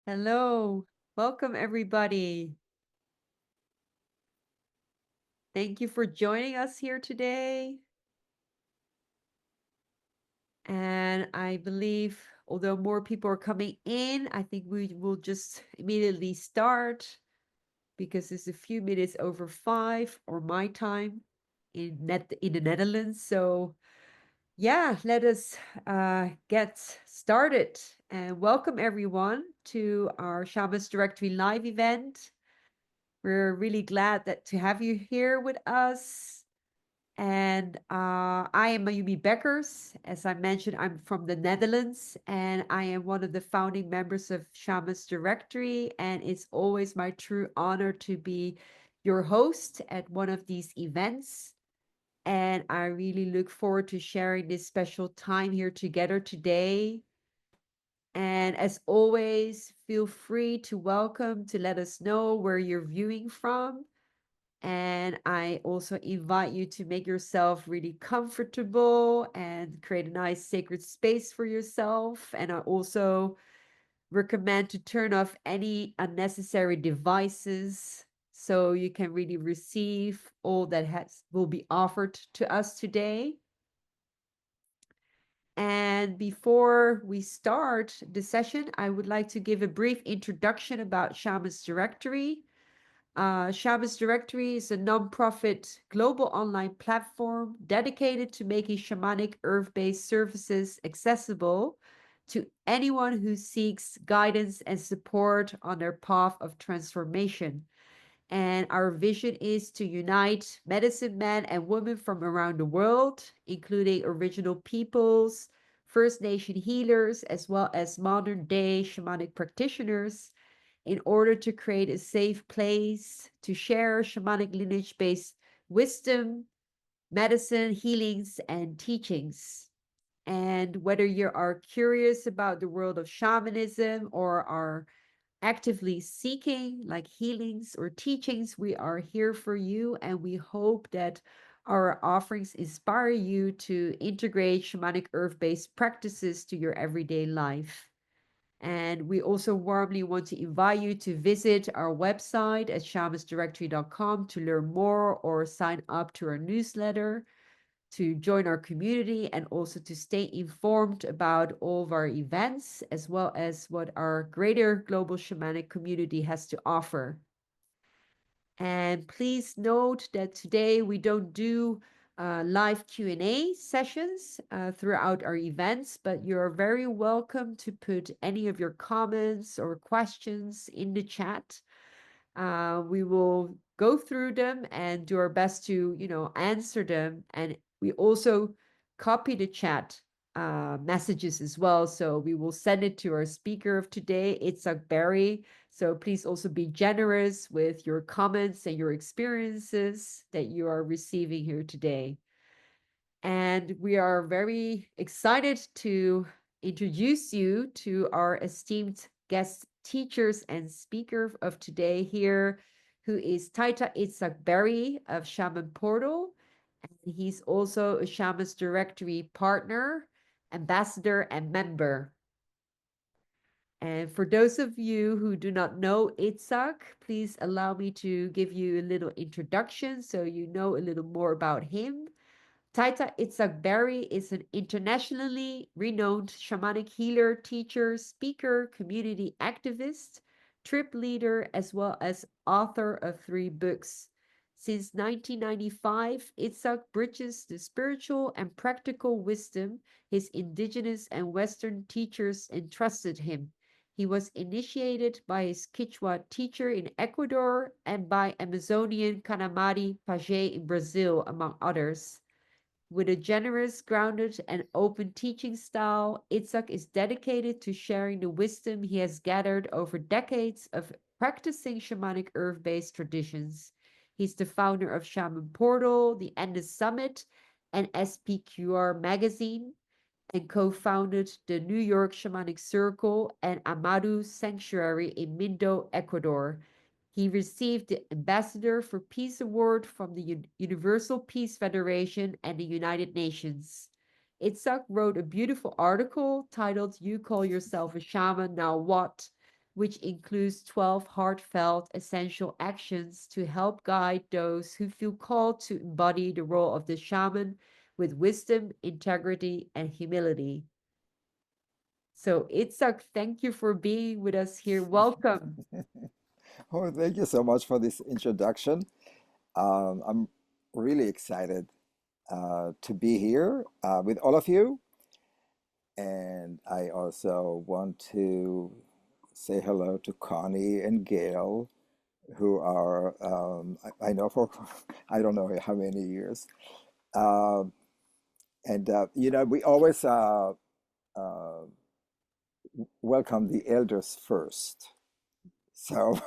Hello, welcome everybody. Thank you for joining us here today. And I believe, although more people are coming in, I think we will just immediately start because it's a few minutes over 5 or my time in the Netherlands. So yeah, let us get started. And welcome everyone to our Shaman's Directory live event. We're really glad that to have you here with us. And I am Mayumi Beckers. As I mentioned, I'm from the Netherlands and I am one of the founding members of Shaman's Directory. And it's always my true honor to be your host at one of these events. And I really look forward to sharing this special time here together today. And as always, feel free to let us know where you're viewing from. And I also invite you to make yourself really comfortable and create a nice sacred space for yourself. And I also recommend to turn off any unnecessary devices so you can really receive all that will be offered to us today. And before we start the session, I would like to give a brief introduction about Shaman's Directory. Shaman's Directory is a nonprofit global online platform dedicated to making shamanic earth-based services accessible to anyone who seeks guidance and support on their path of transformation. And our vision is to unite medicine men and women from around the world, including original peoples, First Nation healers, as well as modern day shamanic practitioners, in order to create a safe place to share shamanic lineage based wisdom, medicine, healings, and teachings. And whether you are curious about the world of shamanism or are actively seeking like healings or teachings, we are here for you. And we hope that our offerings inspire you to integrate shamanic earth based practices to your everyday life. And we also warmly want to invite you to visit our website at shamansdirectory.com to learn more or sign up to our newsletter, to join our community, and also to stay informed about all of our events, as well as what our greater global shamanic community has to offer. And please note that today we don't do live Q&A sessions throughout our events, but you're very welcome to put any of your comments or questions in the chat. We will go through them and do our best to, answer them. And we also copy the chat messages as well. So we will send it to our speaker of today, Itzhak Beery. So please also be generous with your comments and your experiences that you are receiving here today. And we are very excited to introduce you to our esteemed guest teachers and speaker of today here, who is Taita Itzhak Beery of ShamanPortal. And he's also a Shaman's Directory partner, ambassador, and member. And for those of you who do not know Itzhak, please allow me to give you a little introduction so you know a little more about him. Taita Itzhak Beery is an internationally renowned shamanic healer, teacher, speaker, community activist, trip leader, as well as author of 3 books. Since 1995, Itzhak bridges the spiritual and practical wisdom his indigenous and Western teachers entrusted him. He was initiated by his Quechua teacher in Ecuador and by Amazonian Kanamari Page in Brazil, among others. With a generous, grounded, and open teaching style, Itzhak is dedicated to sharing the wisdom he has gathered over decades of practicing shamanic earth-based traditions. He's the founder of ShamanPortal, the Endless Summit, and SPQR magazine, and co-founded the New York Shamanic Circle and Amadu Sanctuary in Mindo, Ecuador. He received the Ambassador for Peace Award from the Universal Peace Federation and the United Nations. Itzhak wrote a beautiful article titled "You Call Yourself a Shaman, Now What?" which includes 12 heartfelt essential actions to help guide those who feel called to embody the role of the shaman with wisdom, integrity, and humility. So, Itzhak, thank you for being with us here. Welcome. Oh, thank you so much for this introduction. I'm really excited to be here with all of you. And I also want to say hello to Connie and Gail, who are, I know for, I don't know how many years. Uh, we always uh, welcome the elders first. So,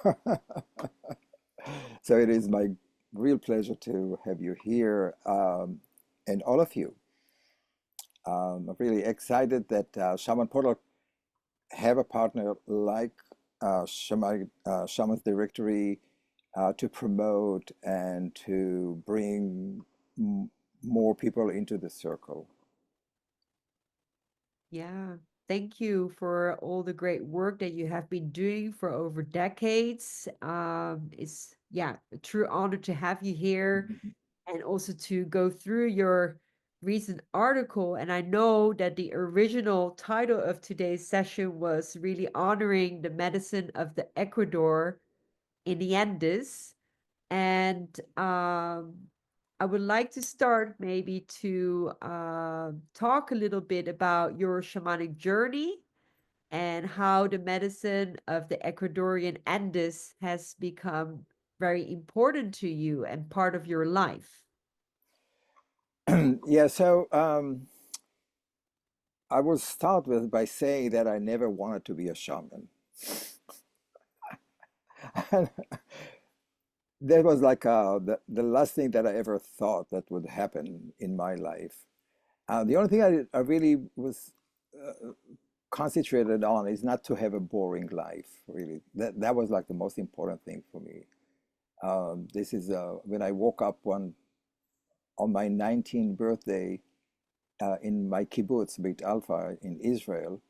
so it is my real pleasure to have you here, and all of you. I'm really excited that Shaman Portal have a partner like Shaman's Directory to promote and to bring more people into the circle. Yeah, thank you for all the great work that you have been doing for over decades. It's yeah, a true honor to have you here and also to go through your recent article. And I know that the original title of today's session was really honoring the medicine of the Ecuador in the Andes. And I would like to start maybe to talk a little bit about your shamanic journey and how the medicine of the Ecuadorian Andes has become very important to you and part of your life. Yeah, so I will start with by saying that I never wanted to be a shaman. That was like the last thing that I ever thought that would happen in my life. The only thing I really was uh, concentrated on is not to have a boring life, really. That was like the most important thing for me. This is when I woke up on my 19th birthday in my kibbutz, Beit Alpha in Israel.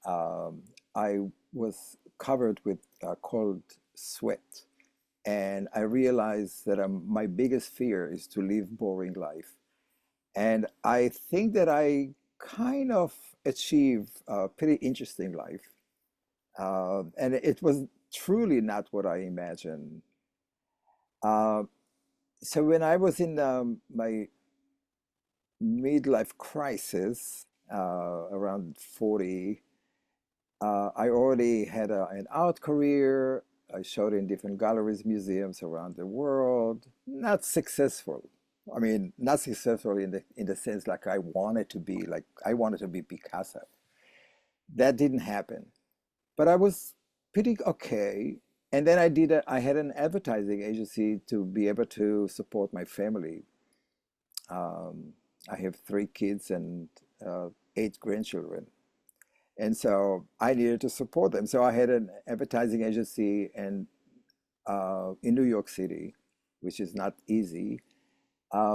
Um, I was covered with cold sweat, and I realized that my biggest fear is to live boring life. And I think that I kind of achieved a pretty interesting life. And it was truly not what I imagined. Uh, so when I was in my midlife crisis, around 40, I already had an art career. I showed in different galleries, museums around the world. Not successful. I mean, not successful in the sense like I wanted to be, like I wanted to be Picasso. That didn't happen. But I was pretty okay. And then I had an advertising agency to be able to support my family. Um, I have 3 kids and 8 grandchildren. And so I needed to support them. So I had an advertising agency and in New York City, which is not easy.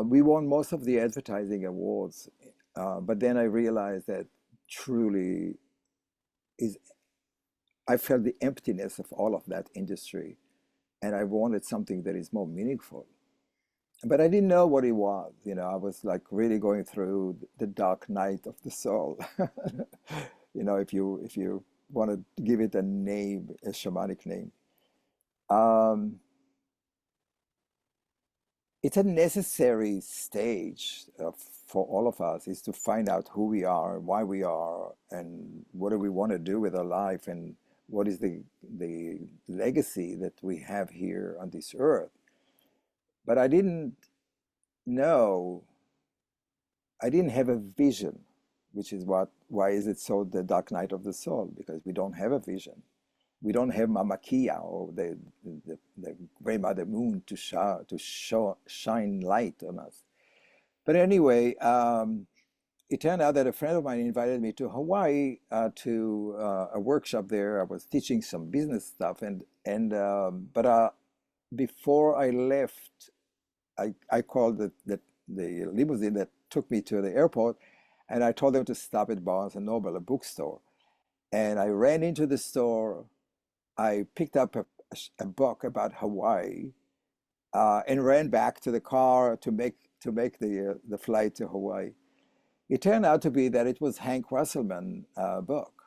We won most of the advertising awards, but then I realized that truly is I felt the emptiness of all of that industry, and I wanted something that is more meaningful. But I didn't know what it was. I was like really going through the dark night of the soul. If you want to give it a name, a shamanic name. Um, it's a necessary stage for all of us is to find out who we are, why we are, and what do we want to do with our life, and what is the legacy that we have here on this earth. But know, I didn't have a vision, which is why is it so the dark night of the soul? Because we don't have a vision. We don't have Mama Kia or the grandmother moon to shine light on us. But anyway, it turned out that a friend of mine invited me to Hawaii to a workshop there. I was teaching some business stuff, but before I left, I called the limousine that took me to the airport, and I told them to stop at Barnes and Noble, a bookstore. And I ran into the store. I picked up a book about Hawaii and ran back to the car to make the flight to Hawaii. It turned out to be that it was Hank Wasselman book.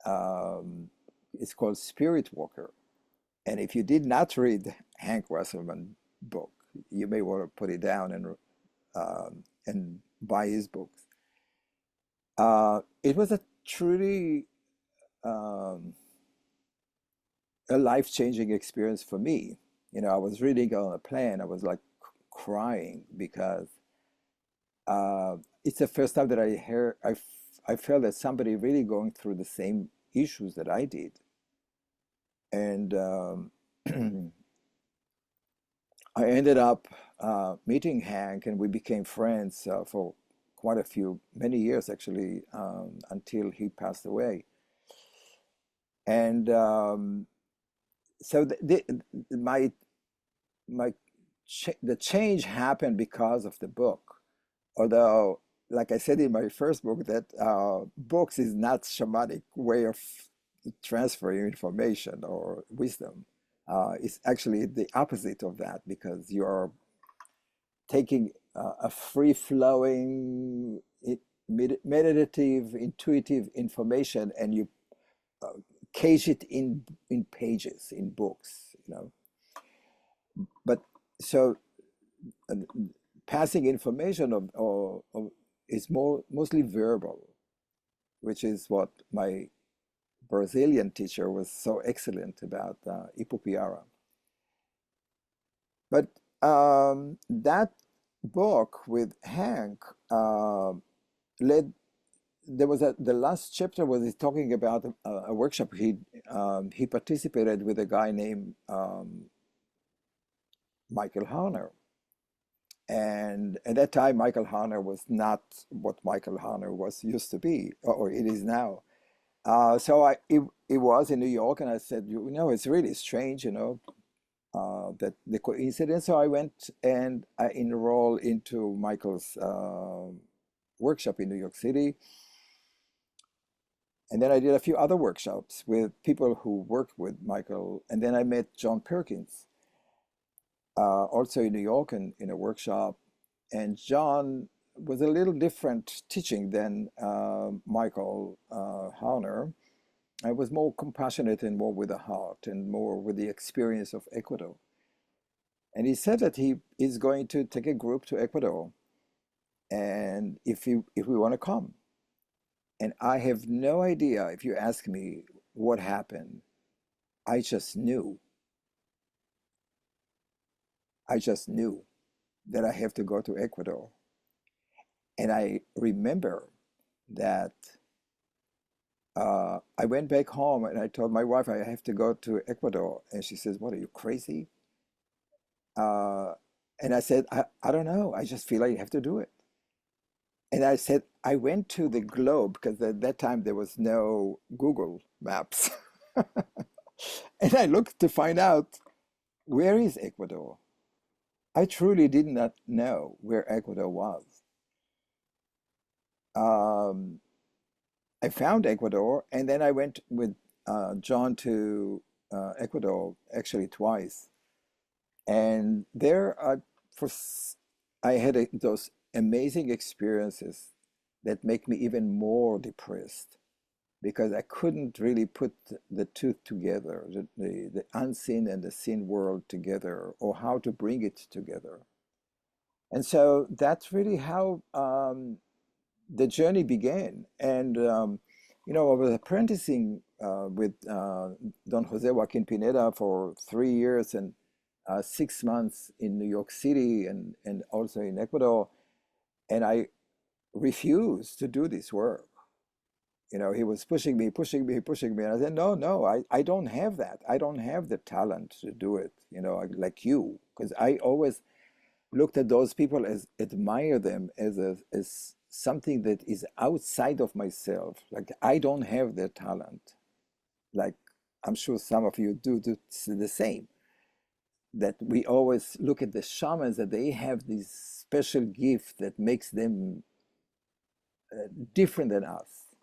Um, it's called Spirit Walker. And if you did not read Hank Wasselman book, you may want to put it down and buy his books. It was a truly um, a life-changing experience for me. I was reading on a plane. I was like crying because it's the first time that I felt that somebody really going through the same issues that I did. And I ended up meeting Hank, and we became friends for many years actually, until he passed away. And so my my the change happened because of the book. Although, like I said in my first book, that books is not shamanic way of transferring information or wisdom. It's actually the opposite of that, because you're taking a free-flowing, meditative, intuitive information, and you uh, cage it in pages, in books. But so uh, passing information is mostly verbal, which is what my Brazilian teacher was so excellent about, Ipupiara. But that book with Hank led. There was the last chapter was talking about a workshop he participated with a guy named Michael Harner. And at that time, Michael Harner was not what Michael Harner was used to be, or it is now. It was in New York, and I said, it's really strange, that the coincidence. So I went and I enrolled into Michael's workshop in New York City. And then I did a few other workshops with people who worked with Michael. And then I met John Perkins, also in New York, in a workshop. And John was a little different teaching than Michael Harner. I was more compassionate and more with the heart and more with the experience of Ecuador. And he said that he is going to take a group to Ecuador, and if we want to come. And I have no idea, if you ask me what happened. I just knew. I just knew that I have to go to Ecuador. And I remember that I went back home and I told my wife I have to go to Ecuador. And she says, "What, are you crazy?" Uh, and I said, I don't know. I just feel I have to do it. And I said, I went to the globe, because at that time there was no Google Maps. And I looked to find out, where is Ecuador? I truly did not know where Ecuador was. Um, I found Ecuador, and then I went with John to Ecuador, actually twice. And there, for, I had those amazing experiences that make me even more depressed, because I couldn't really put the two together, the unseen and the seen world together, or how to bring it together. And so that's really how the journey began. And, I was apprenticing with Don Jose Joaquin Pineda for 3 years, and 6 months in New York City, and also in Ecuador. And I refused to do this work. He was pushing me, pushing me, pushing me. And I said, no, no, I don't have that. I don't have the talent to do it, like you. Because I always looked at those people, as admire them as something that is outside of myself. Like, I don't have their talent. Like, I'm sure some of you do the same. That we always look at the shamans, that they have this special gift that makes them different than us,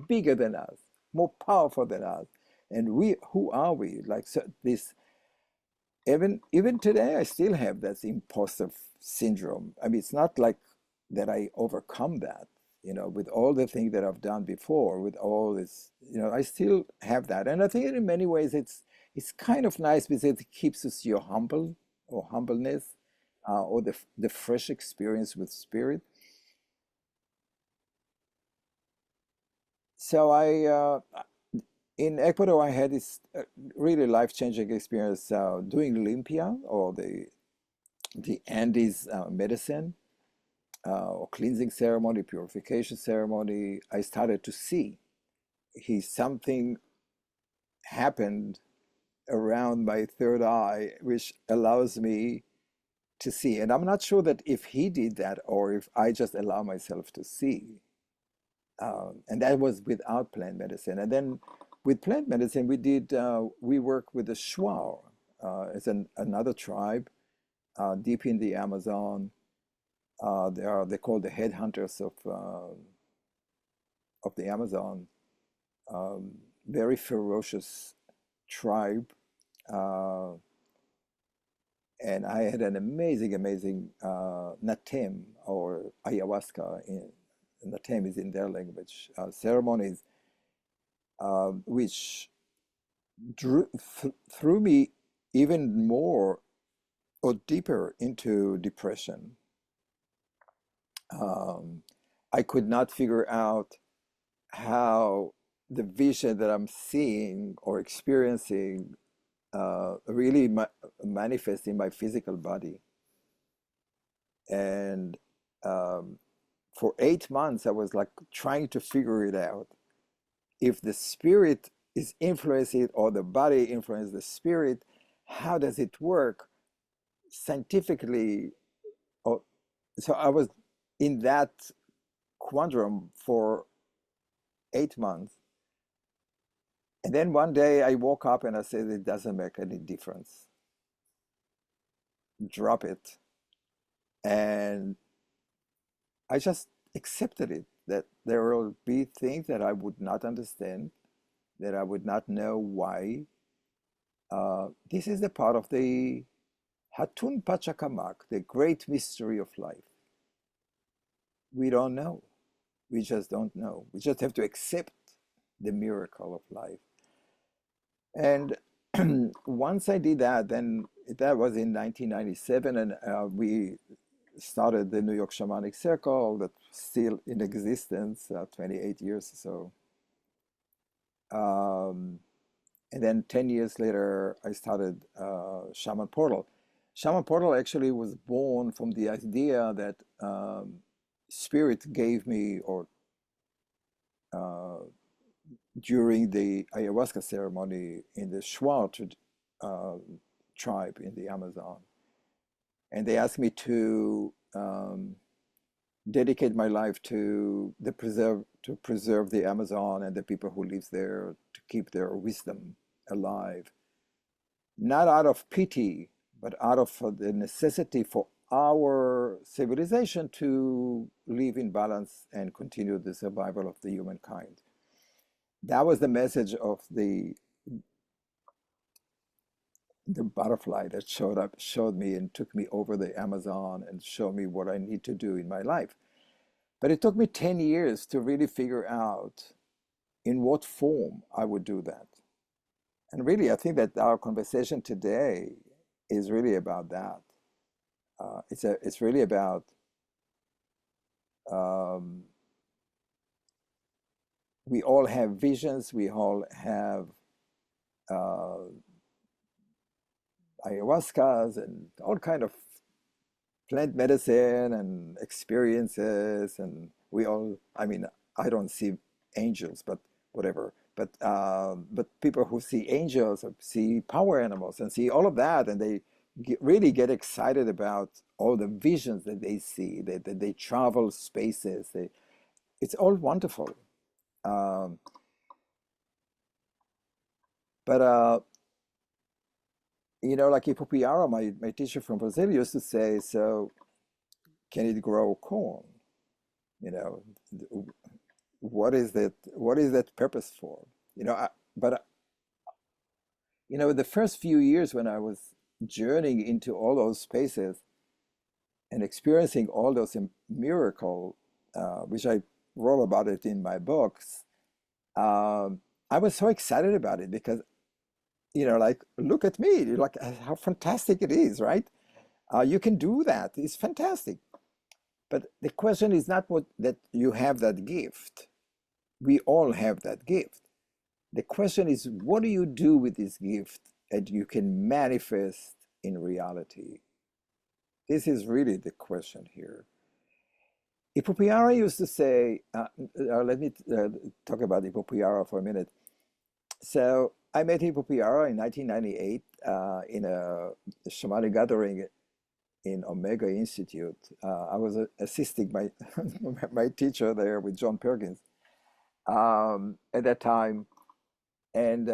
bigger than us, more powerful than us. And who are we? Like, so this, even today, I still have that imposter syndrome. I mean, it's not like that I overcome that, with all the things that I've done before, with all this, I still have that. And I think in many ways it's kind of nice because it keeps us your humble or humbleness, or the fresh experience with spirit. So in Ecuador, I had this really life-changing experience doing limpia, or the Andes medicine, or cleansing ceremony, purification ceremony. I started to see something happened around my third eye, which allows me to see. And I'm not sure that if he did that or if I just allow myself to see. And that was without plant medicine. And then with plant medicine, we work with the Shuar. It's another tribe deep in the Amazon. They're called the headhunters of the Amazon. Um, Very ferocious tribe. Uh, and I had an amazing natem, or ayahuasca. Natem is in their language. Ceremonies which threw me even more or deeper into depression. Um, I could not figure out how the vision that I'm seeing or experiencing really manifests in my physical body. And um, for 8 months, I was like trying to figure it out. If the spirit is influencing it or the body influences the spirit, how does it work scientifically? Or, so I was in that quandrum for 8 months. And then one day I woke up and I said, it doesn't make any difference. Drop it. And I just accepted it, that there will be things that I would not understand, that I would not know why. This is the part of the Hatun Pachakamak, the great mystery of life. We don't know. We just don't know. We just have to accept the miracle of life. And once I did that, then that was in 1997, and we started the New York Shamanic Circle that's still in existence, 28 years or so. Um, and then 10 years later, I started ShamanPortal. ShamanPortal actually was born from the idea that Spirit gave me, or uh, during the ayahuasca ceremony in the Shuar uh, tribe in the Amazon. And they asked me to dedicate my life to preserve the Amazon and the people who live there, to keep their wisdom alive, not out of pity, but out of the necessity for our civilization to live in balance and continue the survival of the humankind. That was the message of the butterfly that showed me and took me over the Amazon and showed me what I need to do in my life. But it took me 10 years to really figure out in what form I would do that. And really, I think that our conversation today is really about that. It's really about um, we all have visions, we all have uh, ayahuascas and all kind of plant medicine and experiences, and we all, I mean, I don't see angels, but whatever, but people who see angels or see power animals and see all of that, and they really get excited about all the visions that they see, that they travel spaces, it's all wonderful. um, but like Ipupiara, my teacher from Brazil, used to say, so can it grow corn? you know what is that purpose for? But The first few years when I was journeying into all those spaces and experiencing all those miracles, which I wrote about it in my books, I was so excited about it because, like, look at me, like how fantastic it is, right? You can do that. It's fantastic. But the question is not what that you have that gift. We all have that gift. The question is, what do you do with this gift that you can manifest in reality? This is really the question here. Ipupiara used to say, let me talk about Ipupiara for a minute. So I met Ipupiara in 1998 in a shamanic gathering in Omega Institute. I was assisting my my teacher there with John Perkins at that time, and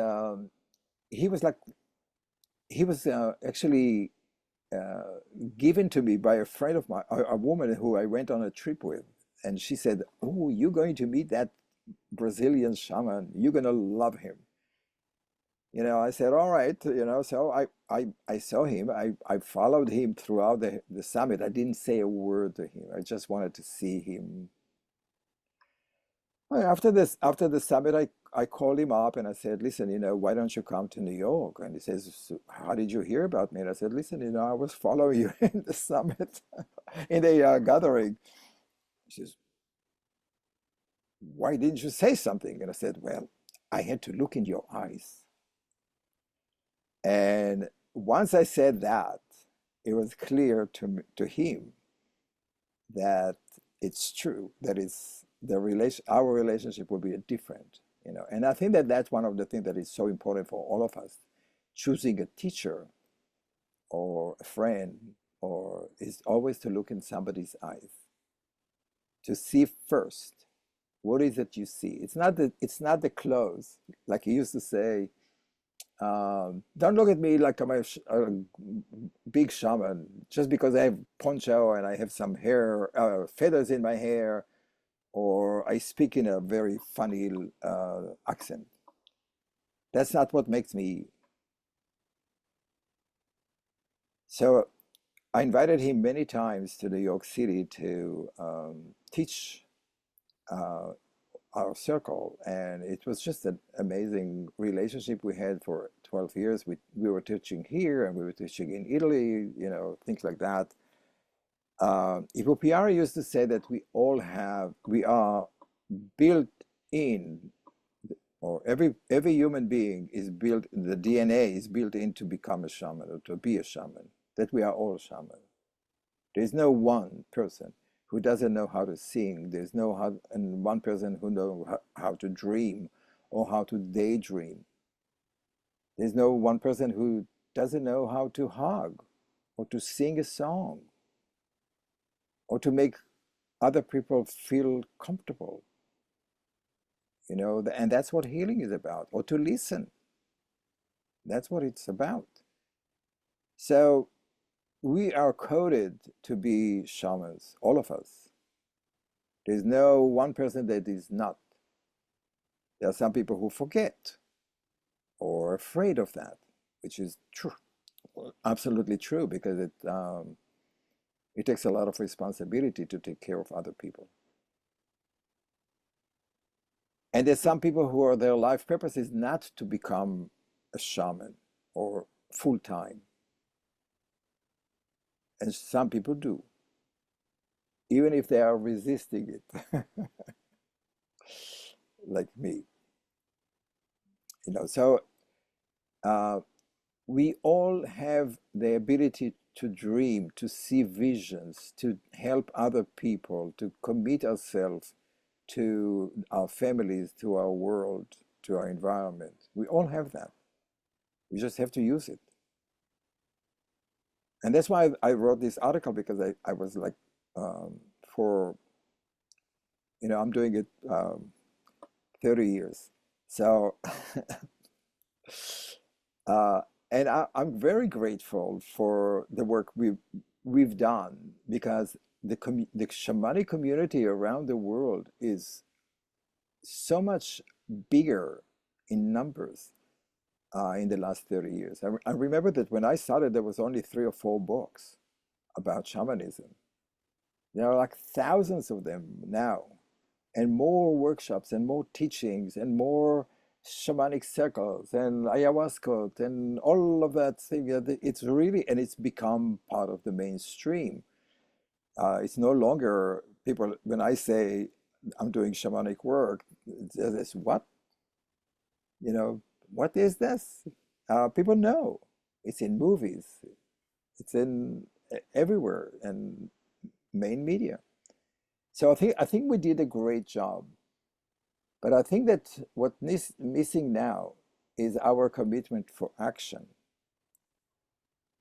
he was like he was actually uh, given to me by a friend of mine, a woman who I went on a trip with, and she said, "Oh, you're going to meet that Brazilian shaman. You're gonna love him." I said, all right, so I saw him. I followed him throughout the summit. I didn't say a word to him. I just wanted to see him. Well, after the summit, I called him up and I said, listen, why don't you come to New York? And he says, "So how did you hear about me?" And I said, listen, I was following you in the summit, in a gathering. He says, why didn't you say something? And I said, well, I had to look in your eyes. And once I said that, it was clear to him that it's true, that it's our relationship will be different, And I think that that's one of the things that is so important for all of us. Choosing a teacher or a friend or is always to look in somebody's eyes, to see first what is it you see. It's not the clothes, like he used to say. Don't look at me like I'm a big shaman just because I have poncho and I have some hair, feathers in my hair, or I speak in a very funny accent. That's not what makes me. So I invited him many times to New York City to teach uh, our circle, and it was just an amazing relationship we had for 12 years. We were teaching here and we were teaching in Italy, things like that. Ivo Piara used to say that we are built in, or every human being is built, the DNA is built in to become a shaman or to be a shaman, that we are all shaman. There's no one person who doesn't know how to sing. There's no and one person who knows how to dream or how to daydream. There's no one person who doesn't know how to hug or to sing a song or to make other people feel comfortable. And that's what healing is about, or to listen. That's what it's about. So we are coded to be shamans, all of us. There's no one person that is not. There are some people who forget or are afraid of that, which is true, absolutely true, because it takes a lot of responsibility to take care of other people. And there's some people who are their life purpose is not to become a shaman or full time, and some people do, even if they are resisting it, like me. So uh, we all have the ability to dream, to see visions, to help other people, to commit ourselves to our families, to our world, to our environment. We all have that. We just have to use it. And that's why I wrote this article, because I was like, for, I'm doing it 30 years. So, uh, and I'm very grateful for the work we've done, because the shamanic community around the world is so much bigger in numbers in the last 30 years. I remember that when I started, there was only 3 or 4 books about shamanism. There are like thousands of them now, and more workshops and more teachings and more shamanic circles and ayahuasca and all of that thing. It's really, and it's become part of the mainstream. It's no longer people, when I say I'm doing shamanic work, it's what? You know, what is this? People know. It's in movies, it's in everywhere and main media. So I think we did a great job. But I think that what is missing now is our commitment for action.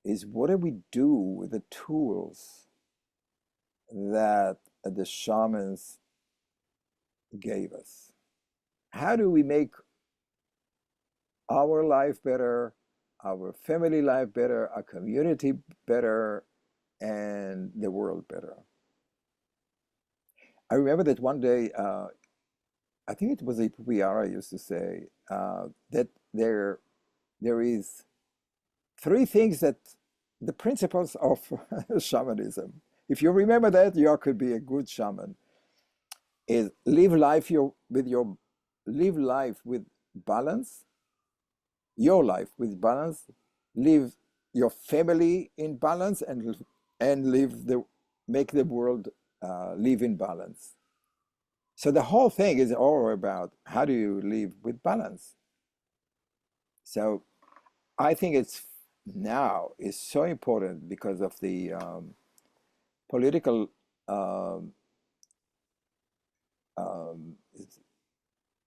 Is what do we do with the tools that the shamans gave us? How do we make our life better, our family life better, our community better, and the world better? I remember that one day, I think it was Ipupiara used to say that there is 3 things that the principles of shamanism. If you remember that, you could be a good shaman. Is live life with balance, your life with balance, live your family in balance, and make the world live in balance. So the whole thing is all about how do you live with balance. So I think it's now is so important because of the political um, um,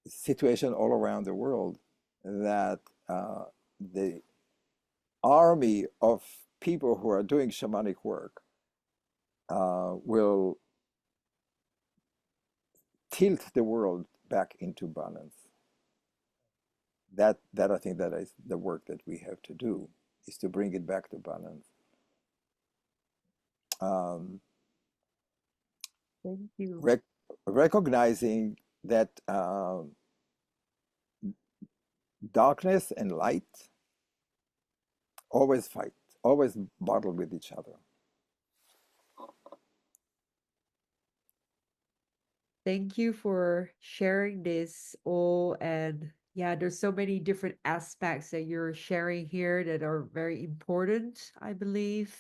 situation all around the world that the army of people who are doing shamanic work will tilt the world back into balance. That I think that is the work that we have to do, is to bring it back to balance. Um, Thank you. rec- Recognizing that darkness and light always fight, always battle with each other. Thank you for sharing this all. And yeah, there's so many different aspects that you're sharing here that are very important, I believe.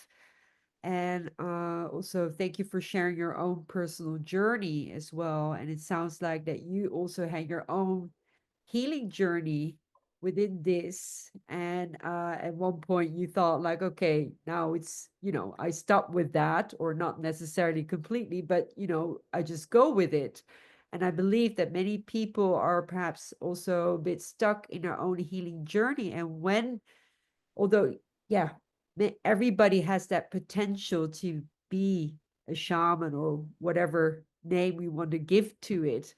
And also thank you for sharing your own personal journey as well. And it sounds like that you also had your own healing journey within this. And at one point you thought like, okay, now it's, I stop with that, or not necessarily completely, but I just go with it. And I believe that many people are perhaps also a bit stuck in their own healing journey. And although, yeah, everybody has that potential to be a shaman or whatever name we want to give to it.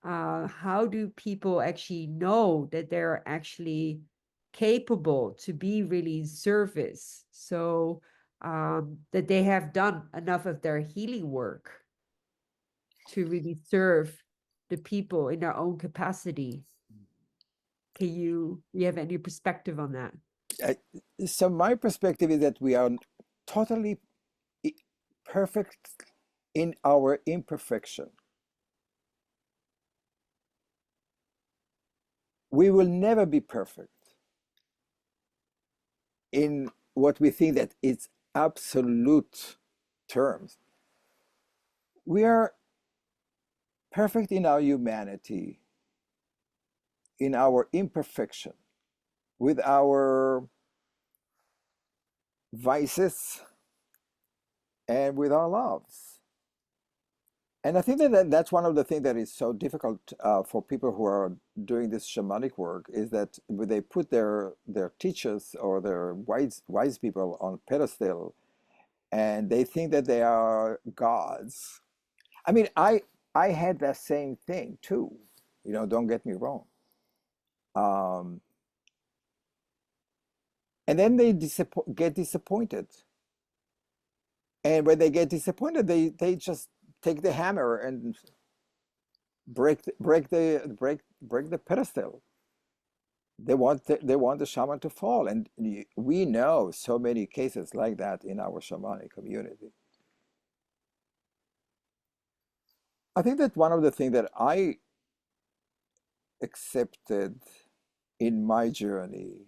How do people actually know that they're actually capable to be really in service? So that they have done enough of their healing work to really serve the people in their own capacity. You have any perspective on that? I, so my perspective is that we are totally perfect in our imperfection. We will never be perfect in what we think that it's absolute terms. We are perfect in our humanity, in our imperfection, with our vices and with our loves. And I think that's one of the things that is so difficult for people who are doing this shamanic work, is that when they put their teachers or their wise people on pedestal, and they think that they are gods. I mean, I had that same thing too. Don't get me wrong. Um, and then they get disappointed, and when they get disappointed, they just take the hammer and break the pedestal. they want the shaman to fall, and we know so many cases like that in our shamanic community. I think that one of the things that I accepted in my journey,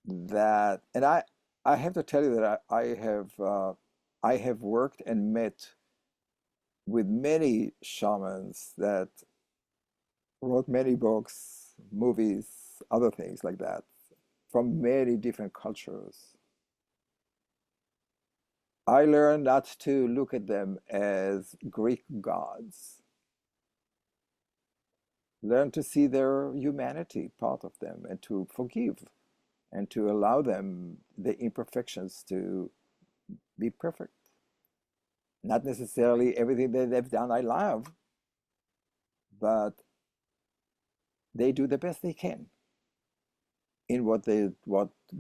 that and I have to tell you that I have worked and met with many shamans that wrote many books, movies, other things like that, from many different cultures. I learned not to look at them as Greek gods. Learn to see their humanity, part of them, and to forgive and to allow them the imperfections to be perfect. Not necessarily everything that they've done I love, but they do the best they can in what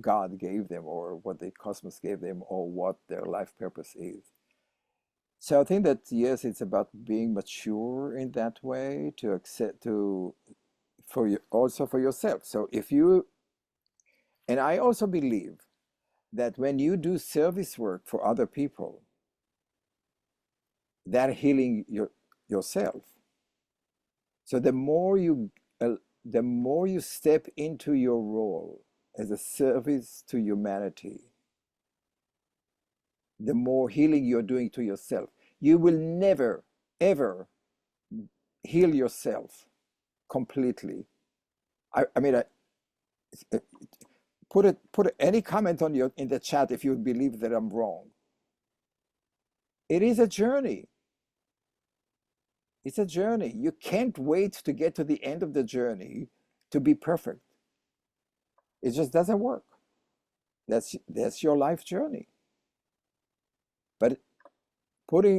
God gave them, or what the cosmos gave them, or what their life purpose is. So I think that yes, it's about being mature in that way, to accept, to for you, also for yourself. So if you, and I also believe that when you do service work for other people, that healing yourself. So the more you step into your role as a service to humanity, the more healing you're doing to yourself. You will never, ever heal yourself completely. I mean, uh, put any comment on your in the chat if you believe that I'm wrong. It is a journey. It's a journey. You can't wait to get to the end of the journey to be perfect. It just doesn't work. That's your life journey. But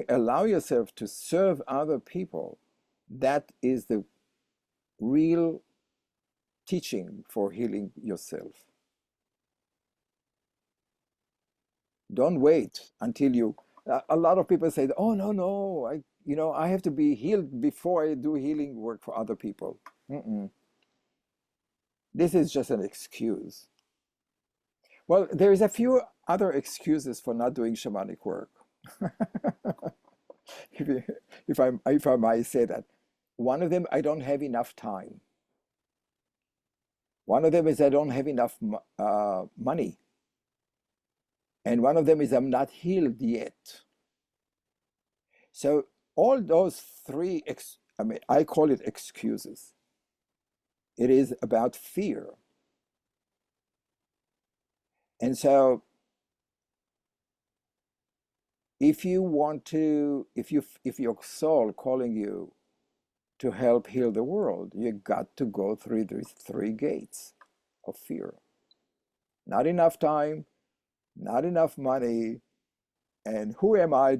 allow yourself to serve other people. That is the real teaching for healing yourself. Don't wait until you. A lot of people say, "Oh no, I have to be healed before I do healing work for other people." Mm-mm. This is just an excuse. Well, there is a few other excuses for not doing shamanic work. if, if I might say that. One of them, I don't have enough time. One of them is I don't have enough money. And one of them is I'm not healed yet. So all those three, I mean, I call it excuses. It is about fear. And so if you want to, if your soul calling you to help heal the world, you got to go through these three gates of fear. Not enough time, not enough money, and who am I?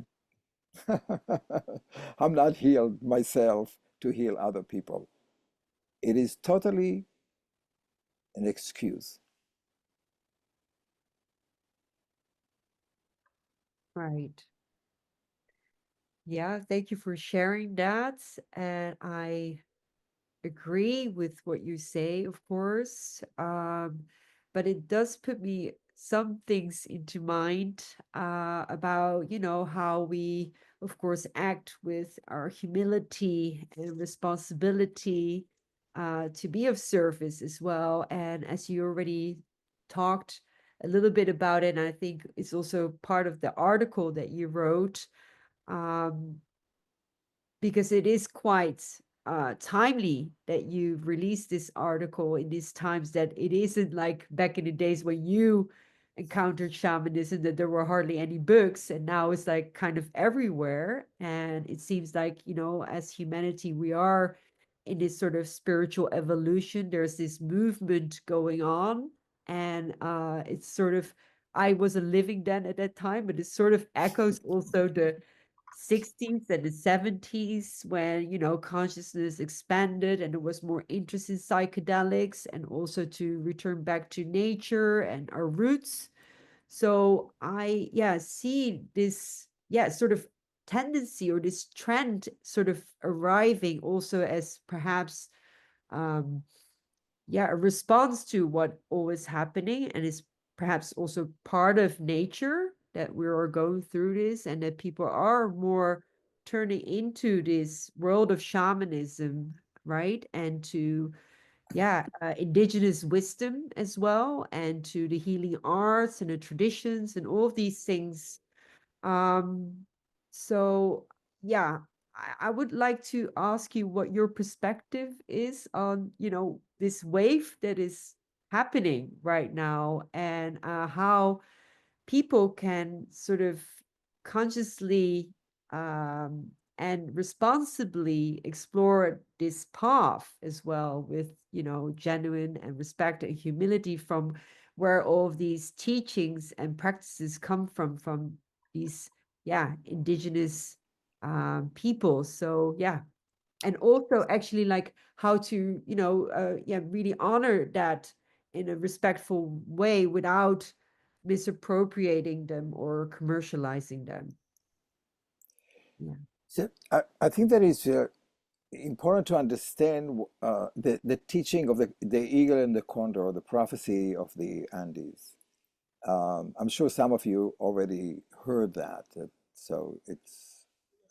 I'm not healed myself to heal other people. It is totally an excuse. Right. Yeah, thank you for sharing that. And I agree with what you say, of course. But it does put me some things into mind about, how we, of course, act with our humility and responsibility to be of service as well. And as you already talked a little bit about it, and I think it's also part of the article that you wrote. Um, because it is quite timely that you released this article in these times, that it isn't like back in the days when you encountered shamanism that there were hardly any books, and now it's like kind of everywhere. And it seems like, as humanity, we are in this sort of spiritual evolution. There's this movement going on, and it's sort of, I wasn't living then at that time, but it sort of echoes also the 60s and the 70s when, consciousness expanded and there was more interest in psychedelics, and also to return back to nature and our roots. So I, yeah, see this, yeah, sort of tendency or this trend sort of arriving also as perhaps um yeah, a response to what always happening, and is perhaps also part of nature that we are going through this, and that people are more turning into this world of shamanism, right? And to, yeah, indigenous wisdom as well, and to the healing arts and the traditions and all of these things. So yeah, I would like to ask you what your perspective is on, this wave that is happening right now, and how people can sort of consciously, um, and responsibly explore this path as well, with, genuine and respect and humility, from where all of these teachings and practices come from these, yeah, indigenous people. So yeah, and also actually like how to, yeah, really honor that in a respectful way without misappropriating them or commercializing them. Yeah. So I think that is important to understand the teaching of the eagle and the condor, or the prophecy of the Andes. I'm sure some of you already heard that. So it's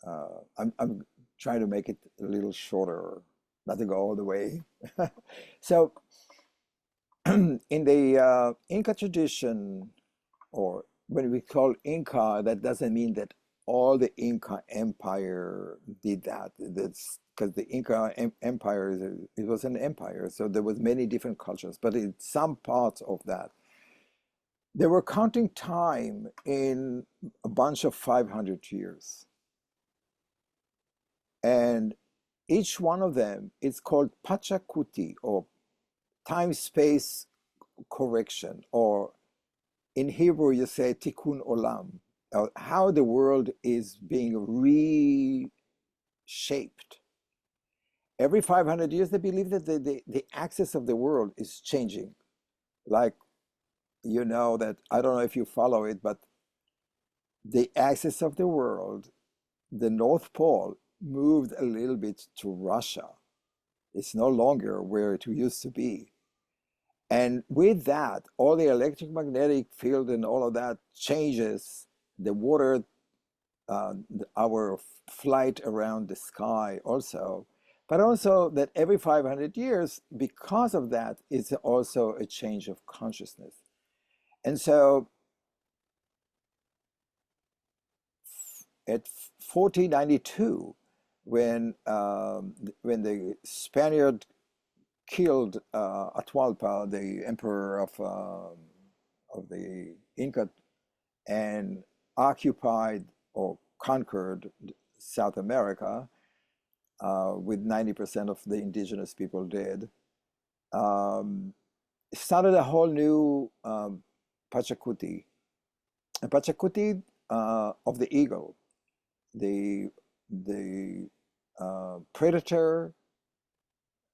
I'm trying to make it a little shorter, not to go all the way. So in the Inca tradition, or when we call Inca, that doesn't mean that all the Inca Empire did that. That's because the Inca Empire it was an empire, so there was many different cultures. But in some parts of that, they were counting time in a bunch of 500 years, and each one of them is called Pachacuti, or time space correction, or in Hebrew, you say tikkun olam, how the world is being reshaped. Every 500 years, they believe that the axis of the world is changing. Like, that, I don't know if you follow it, but the axis of the world, the North Pole, moved a little bit to Russia. It's no longer where it used to be. And with that, all the electromagnetic field and all of that changes. The water, our flight around the sky also, but also that every 500 years, because of that, it's also a change of consciousness. And so at 1492, when the Spaniard killed Atahualpa, the emperor of the Inca, and occupied or conquered South America, with 90% of the indigenous people dead, um, started a whole new Pachacuti. A Pachacuti of the eagle, the predator,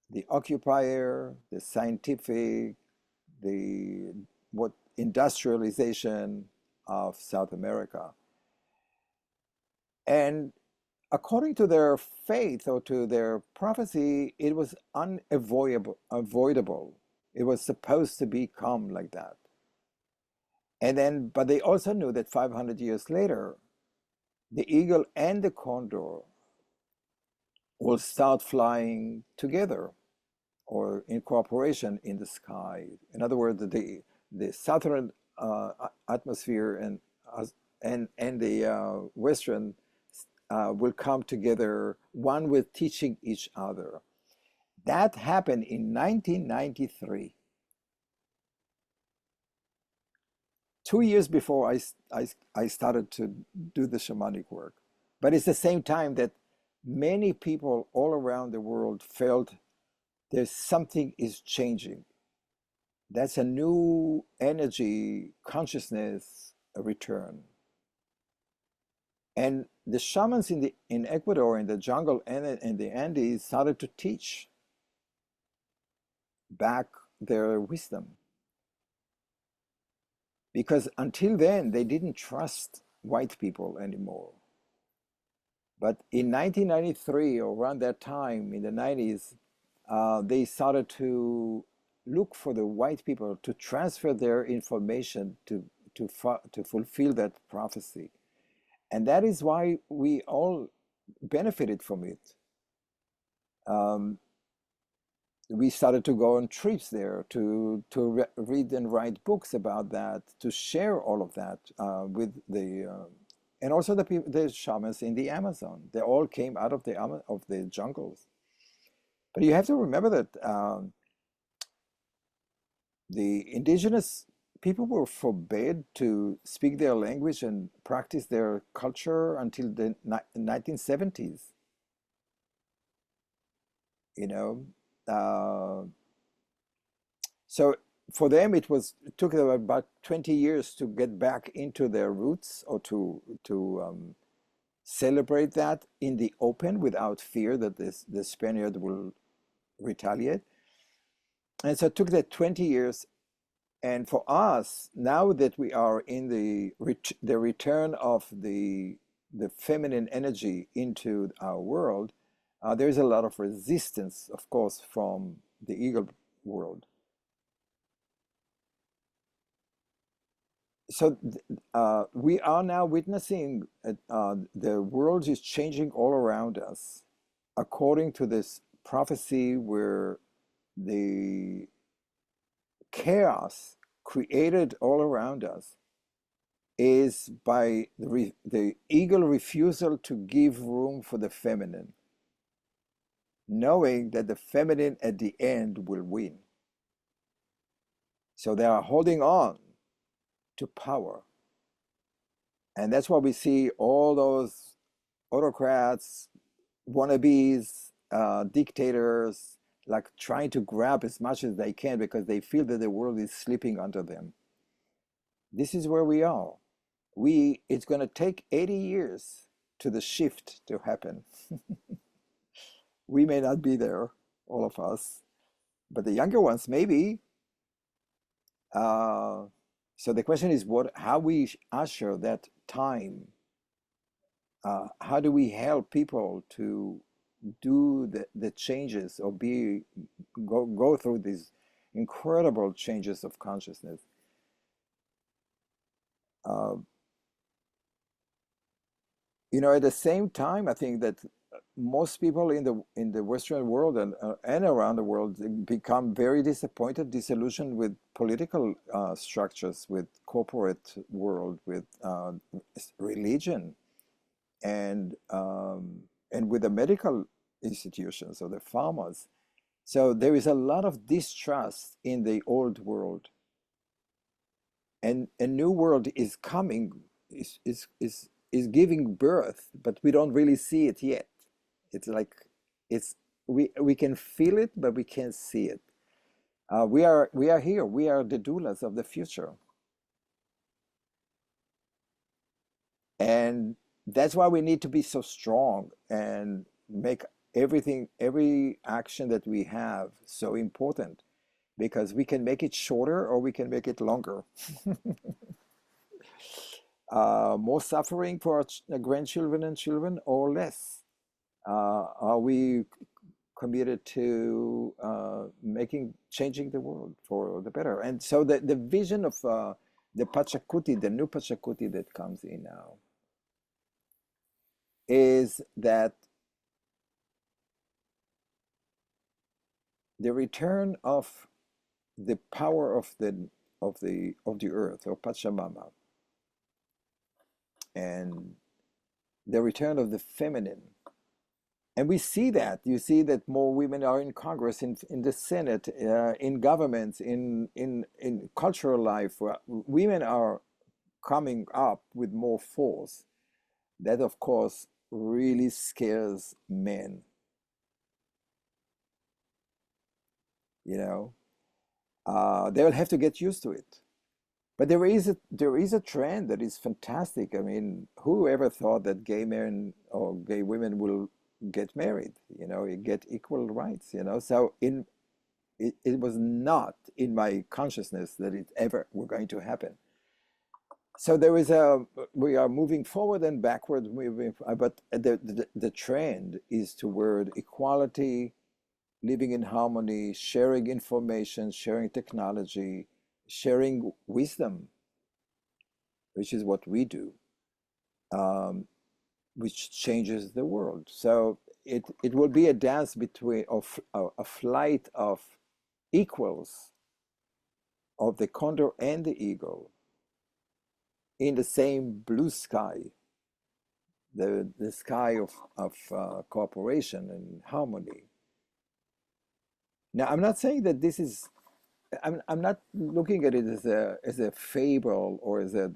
the occupier, the scientific, the what industrialization of South America. And according to their faith, or to their prophecy, it was unavoidable. It was supposed to become like that. And then, but they also knew that 500 years later, the eagle and the condor will start flying together, or in cooperation in the sky. In other words, the southern atmosphere and the western will come together, one with teaching each other. That happened in 1993, 2 years before I started to do the shamanic work. But it's the same time that many people all around the world felt there's something is changing. That's a new energy, consciousness, a return. And the shamans in Ecuador, in the jungle and in the Andes, started to teach back their wisdom, because until then they didn't trust white people anymore. But in 1993, or around that time in the 90s, they started to look for the white people to transfer their information to fulfill that prophecy. And that is why we all benefited from it. Um, we started to go on trips there to read and write books about that, to share all of that with the and also the shamans in the Amazon. They all came out of the jungles. But you have to remember that the indigenous people were forbade to speak their language and practice their culture until the 1970s. You know, uh, so for them it took them about 20 years to get back into their roots, or to celebrate that in the open without fear that the Spaniard will retaliate. And so it took that 20 years. And for us, now that we are in the return of the feminine energy into our world, there's a lot of resistance, of course, from the eagle world. So we are now witnessing the world is changing all around us, according to this prophecy where the chaos created all around us is by the eagle refusal to give room for the feminine, knowing that the feminine at the end will win. So they are holding on to power. And that's why we see all those autocrats, wannabes, dictators, like trying to grab as much as they can because they feel that the world is slipping under them. This is where we are. It's going to take 80 years to the shift to happen. We may not be there, all of us, but the younger ones maybe. Uh, so the question is, how we usher that time. How do we help people to do the changes, or go through these incredible changes of consciousness? Uh, at the same time, I think that most people in the Western world and around the world become very disappointed, disillusioned with political structures, with corporate world, with religion, and with the medical institutions or the pharmas. So there is a lot of distrust in the old world, and a new world is coming, is giving birth, but we don't really see it yet. It's like it's we can feel it, but we can't see it. We are here. We are the doulas of the future, and that's why we need to be so strong and make every action that we have so important, because we can make it shorter or we can make it longer. More suffering for our grandchildren and children, or less? Are we committed to changing the world for the better? And so the vision of the Pachacuti, the new Pachacuti that comes in now, is that the return of the power of the earth, or Pachamama, and the return of the feminine. And we see that. You see that more women are in Congress, in the Senate, in governments, in cultural life. Women are coming up with more force. That, of course, really scares men. You know, they will have to get used to it. But there is a trend that is fantastic. I mean, who ever thought that gay men or gay women will get married? Get equal rights. So it was not in my consciousness that it ever were going to happen. So we are moving forward and backward, but the trend is toward equality, living in harmony, sharing information, sharing technology, sharing wisdom, which is what we do, um, which changes the world. So it will be a dance between of a flight of equals of the condor and the eagle in the same blue sky, the sky of cooperation and harmony. Now, I'm not saying that this is. I'm not looking at it as a fable or as a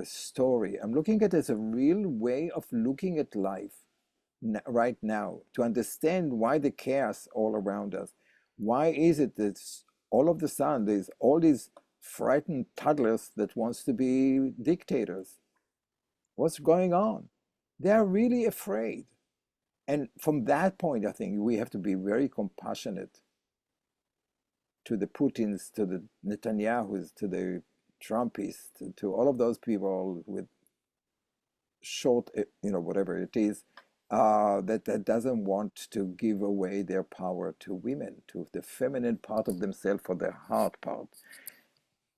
story. I'm looking at it as a real way of looking at life right now to understand why the chaos all around us. Why is it that all of the sudden there's all these frightened toddlers that wants to be dictators? What's going on? They're really afraid. And from that point, I think we have to be very compassionate to the Putins, to the Netanyahus, to the Trumpists, to all of those people with short, whatever it is, that doesn't want to give away their power to women, to the feminine part of themselves for the heart part.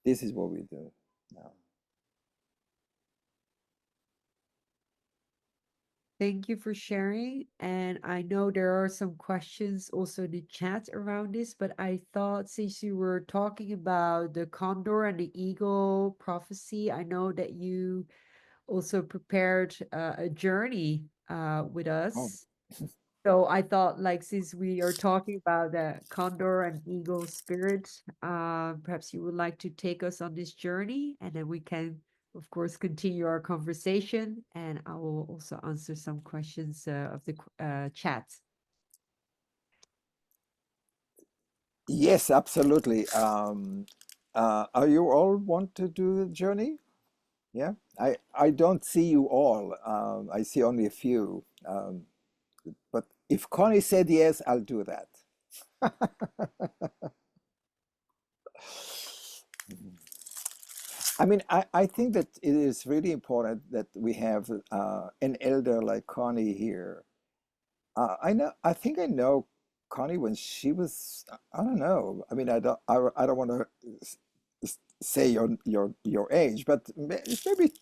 This is what we do now. Thank you for sharing. And I know there are some questions also in the chat around this, but I thought since you were talking about the condor and the eagle prophecy, I know that you also prepared a journey with Oh, us. So I thought, like, since we are talking about the condor and eagle spirit, perhaps you would like to take us on this journey, and then we can, of course, continue our conversation. And I will also answer some questions of the chat. yes, absolutely. Are you all want to do the journey? Yeah, I don't see you all. I see only a few. But if Connie said yes, I'll do that. I mean, I think that it is really important that we have an elder like Connie here. I think I know Connie when she was, I don't know. I mean, I don't want to say your age, but it's maybe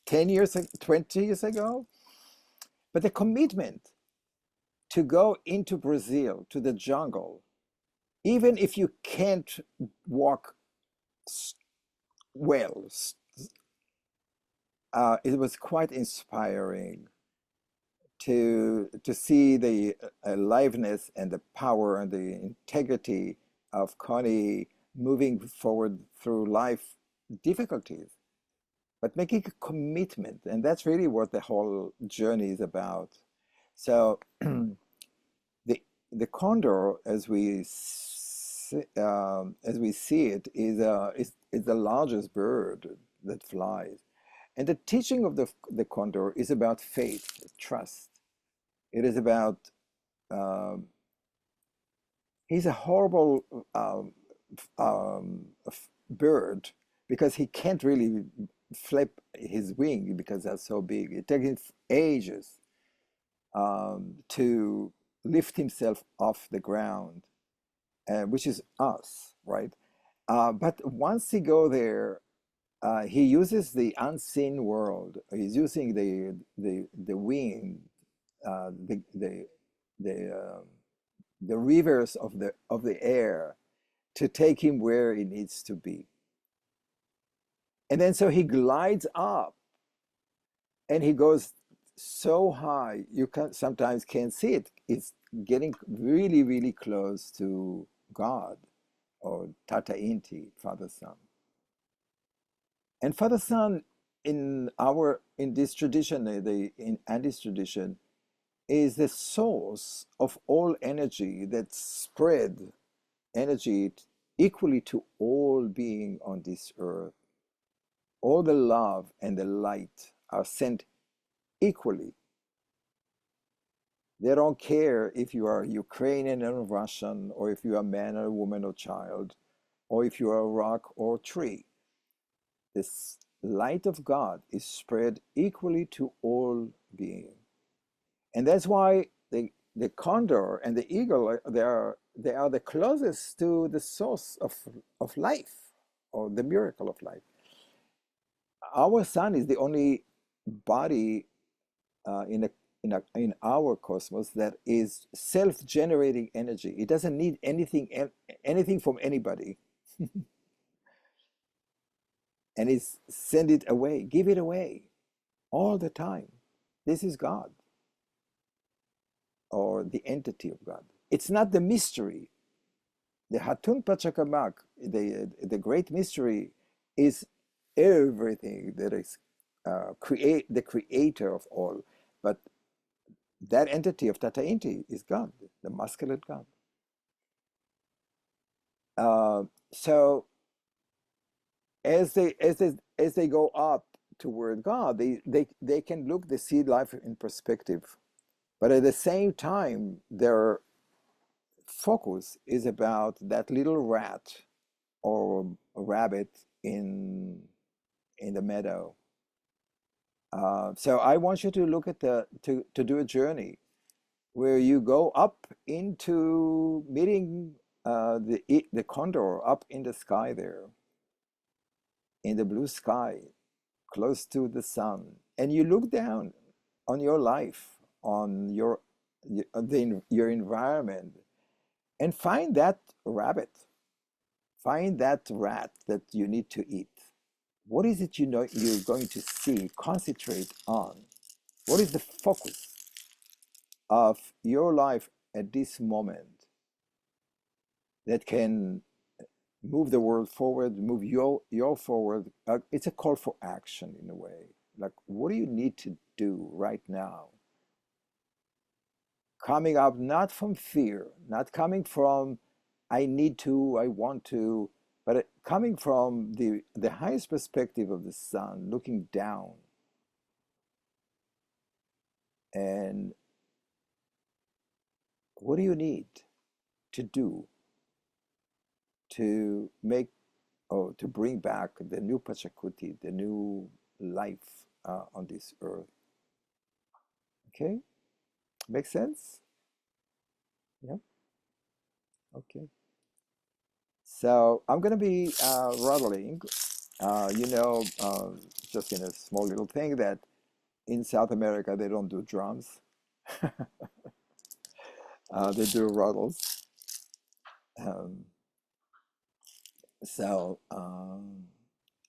10 years, 20 years ago. But the commitment to go into Brazil, to the jungle, even if you can't walk well, it was quite inspiring to see the aliveness and the power and the integrity of Connie moving forward through life difficulties, but making a commitment, and that's really what the whole journey is about. So the the condor, as we see it, is the largest bird that flies, and the teaching of the condor is about faith, trust. It is about um, he's a horrible bird because he can't really flip his wing because they're so big. It takes him ages to lift himself off the ground, which is us, right? But once he go there, he uses the unseen world. He's using the wind, the the the rivers of the air to take him where he needs to be. And then so he glides up and he goes so high you can sometimes can't see it. It's getting really, really close to God or Tata Inti, Father Son. And Father Son in this tradition, in Andy's tradition, is the source of all energy that spread energy equally to all being on this earth. All the love and the light are sent equally. They don't care if you are Ukrainian or Russian, or if you are a man or a woman or child, or if you are a rock or tree. This light of God is spread equally to all being. And that's why the condor and the eagle, they are the closest to the source of life, or the miracle of life. Our sun is the only body in our cosmos that is self-generating energy. It doesn't need anything from anybody, and it's send it away, give it away all the time. This is God, or the entity of God. It's not the mystery. The Hatun Pachakamak, the great mystery, is everything that is the creator of all. But that entity of Tata Inti is God, the masculine God. So as they go up toward God, they can look, they see life in perspective. But at the same time, their focus is about that little rat or rabbit in the meadow. So I want you to look at to do a journey where you go up into meeting the condor up in the sky there, in the blue sky, close to the sun, and you look down on your life, on your environment, and find that rabbit, find that rat that you need to eat. What is it you're going to see? Concentrate on. What is the focus of your life at this moment that can move the world forward, move your forward? It's a call for action in a way. Like, what do you need to do right now? Coming up not from fear, not coming from I need to, I want to, but coming from the highest perspective of the sun, looking down. And what do you need to do to make, or to bring back the new Pachakuti, the new life on this earth? Okay, makes sense? Yeah. Okay. So I'm gonna be rattling, you know, just in a small little thing, that in South America they don't do drums. They do rattles. Um, so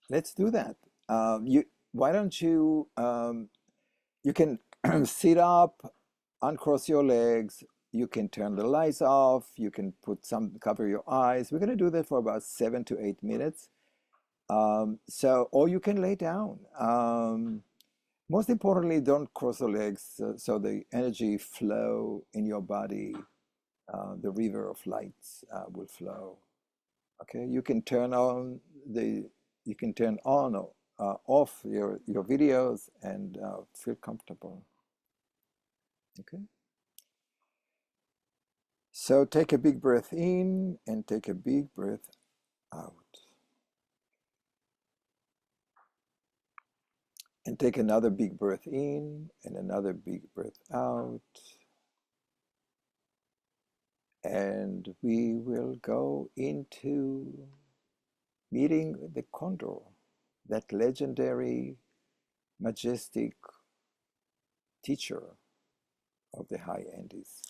let's do that. Why don't you? You can sit up, uncross your legs. You can turn the lights off. You can cover your eyes. We're gonna do that for about 7 to 8 minutes. Or you can lay down. Most importantly, don't cross the legs, so the energy flow in your body, the river of lights will flow. Okay, you can turn on or off your videos and feel comfortable. Okay, so take a big breath in and take a big breath out. And take another big breath in and another big breath out. And we will go into meeting the condor, that legendary, majestic teacher of the high Andes.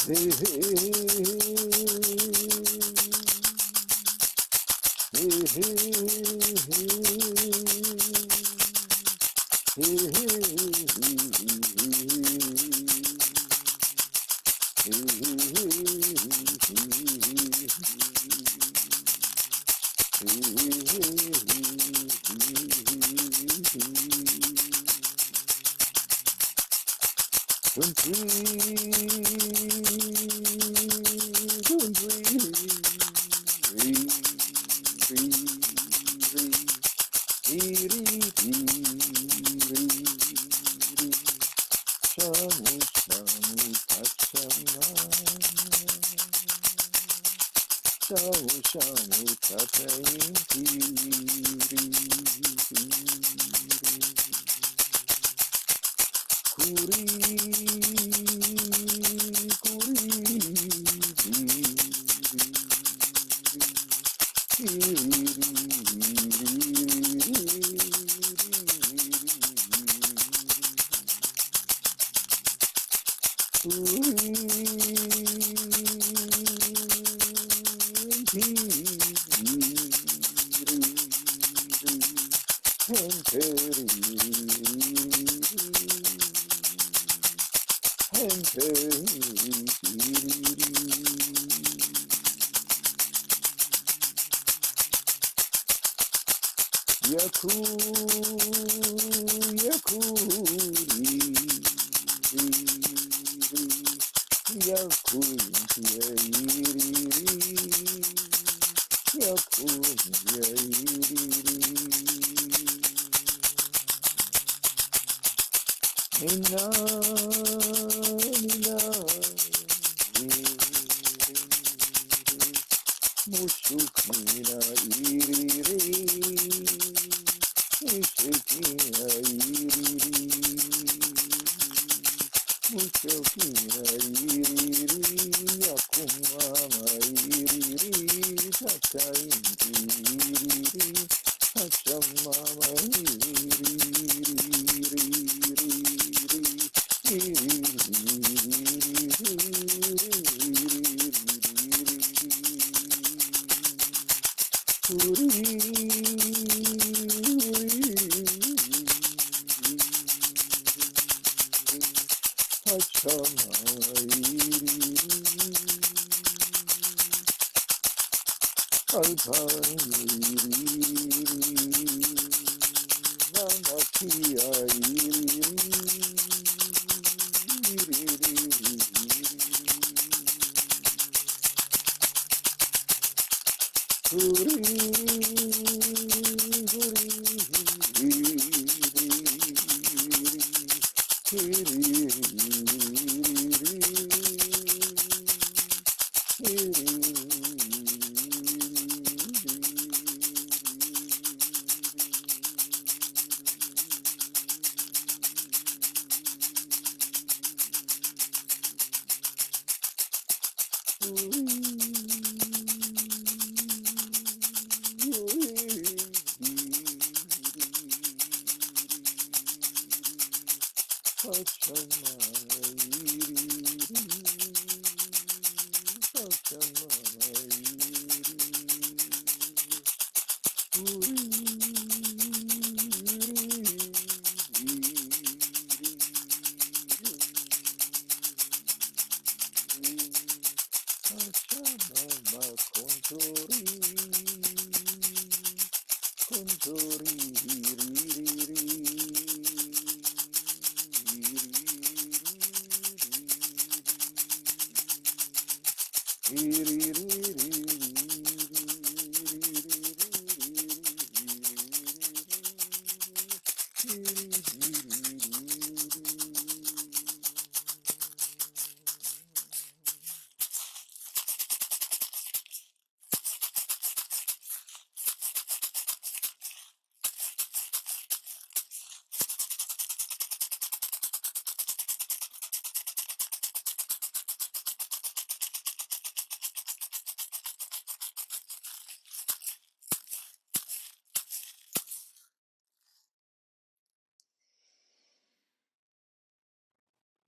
Don't Yaku, yaku, yaku, yaku, Nina, Nina, Mushukina, Mushukina, Mushukina, Yakumama, Tata, Hachamama,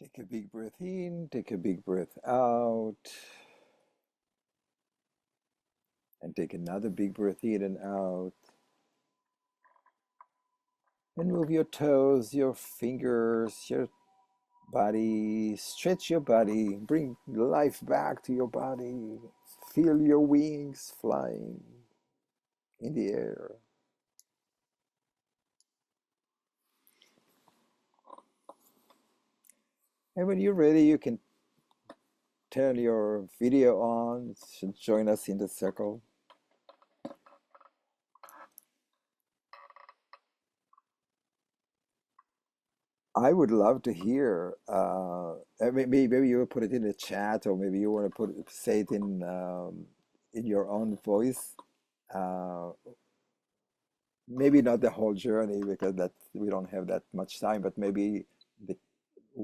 Take a big breath in, take a big breath out, and take another big breath in and out. And move your toes, your fingers, your body. Stretch your body. Bring life back to your body. Feel your wings flying in the air. And when you're ready, you can turn your video on. Join us in the circle. I would love to hear. Maybe you will put it in the chat, or maybe you want to say it in your own voice. Uh, Maybe not the whole journey because that we don't have that much time, but maybe the,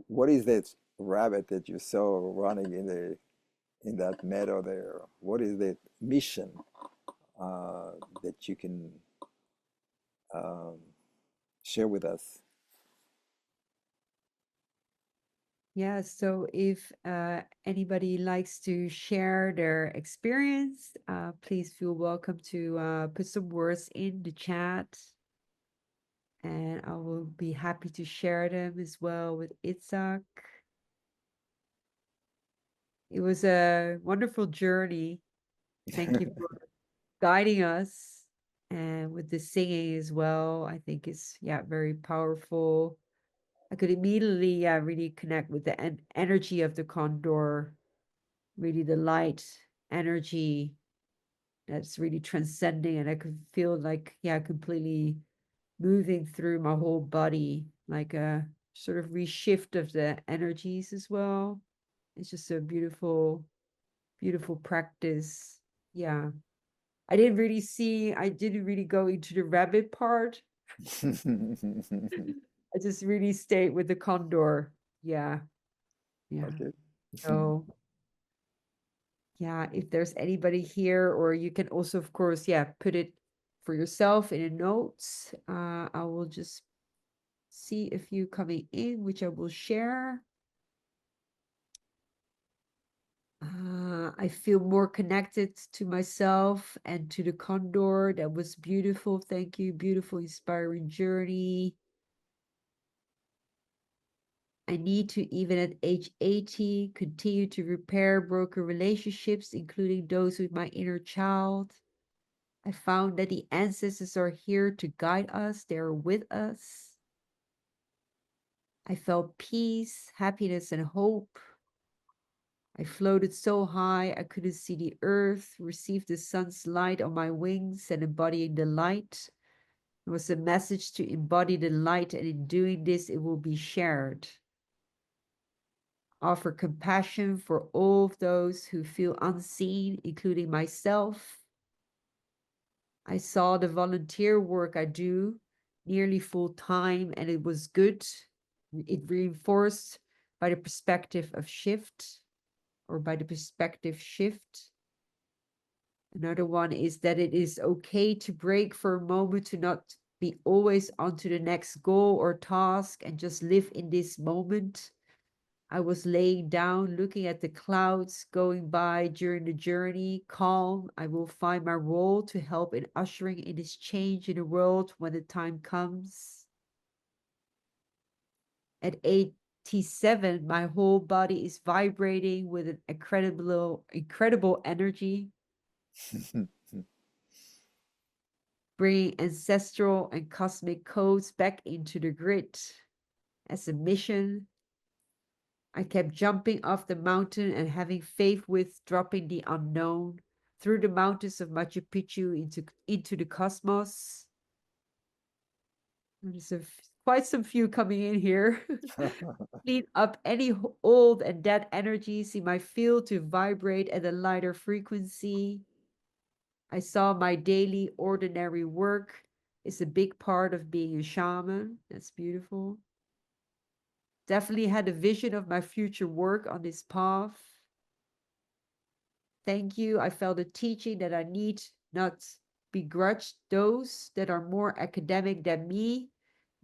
what is that rabbit that you saw running in that meadow there? What is the mission that you can um, share with us? Yeah, so if anybody likes to share their experience, please feel welcome to put some words in the chat, and I will be happy to share them as well with Itzhak. It was a wonderful journey. Thank you for guiding us, and with the singing as well. I think it's, yeah, very powerful. I could immediately, yeah, really connect with the energy of the condor, really the light energy that's really transcending, and I could feel like, yeah, completely moving through my whole body, like a sort of reshift of the energies as well. It's just a beautiful, beautiful practice. Yeah. I didn't really go into the rabbit part. I just really stayed with the condor. Yeah. Yeah. Okay. So yeah, if there's anybody here, or you can also, of course, yeah, put it for yourself in a notes. I will just see a few coming in, which I will share. I feel more connected to myself and to the condor. That was beautiful. Thank you. Beautiful, inspiring journey. I need to, even at age 80, continue to repair broken relationships, including those with my inner child. I found that the ancestors are here to guide us, they are with us. I felt peace, happiness, and hope. I floated so high I couldn't see the earth, received the sun's light on my wings, and embodying the light. It was a message to embody the light, and in doing this, it will be shared. Offer compassion for all of those who feel unseen, including myself. I saw the volunteer work I do nearly full time, and it was good. It reinforced by the perspective of shift, or by the perspective shift. Another one is that it is okay to break for a moment, to not be always on to the next goal or task, and just live in this moment. I was laying down, looking at the clouds going by during the journey, calm. I will find my role to help in ushering in this change in the world when the time comes. At 87, my whole body is vibrating with an incredible energy, bringing ancestral and cosmic codes back into the grid as a mission. I kept jumping off the mountain and having faith with dropping the unknown through the mountains of Machu Picchu into the cosmos. There's quite some few coming in here. Clean up any old and dead energies in my field to vibrate at a lighter frequency. I saw my daily ordinary work is a big part of being a shaman. That's beautiful. Definitely had a vision of my future work on this path. Thank you. I felt a teaching that I need not begrudge those that are more academic than me,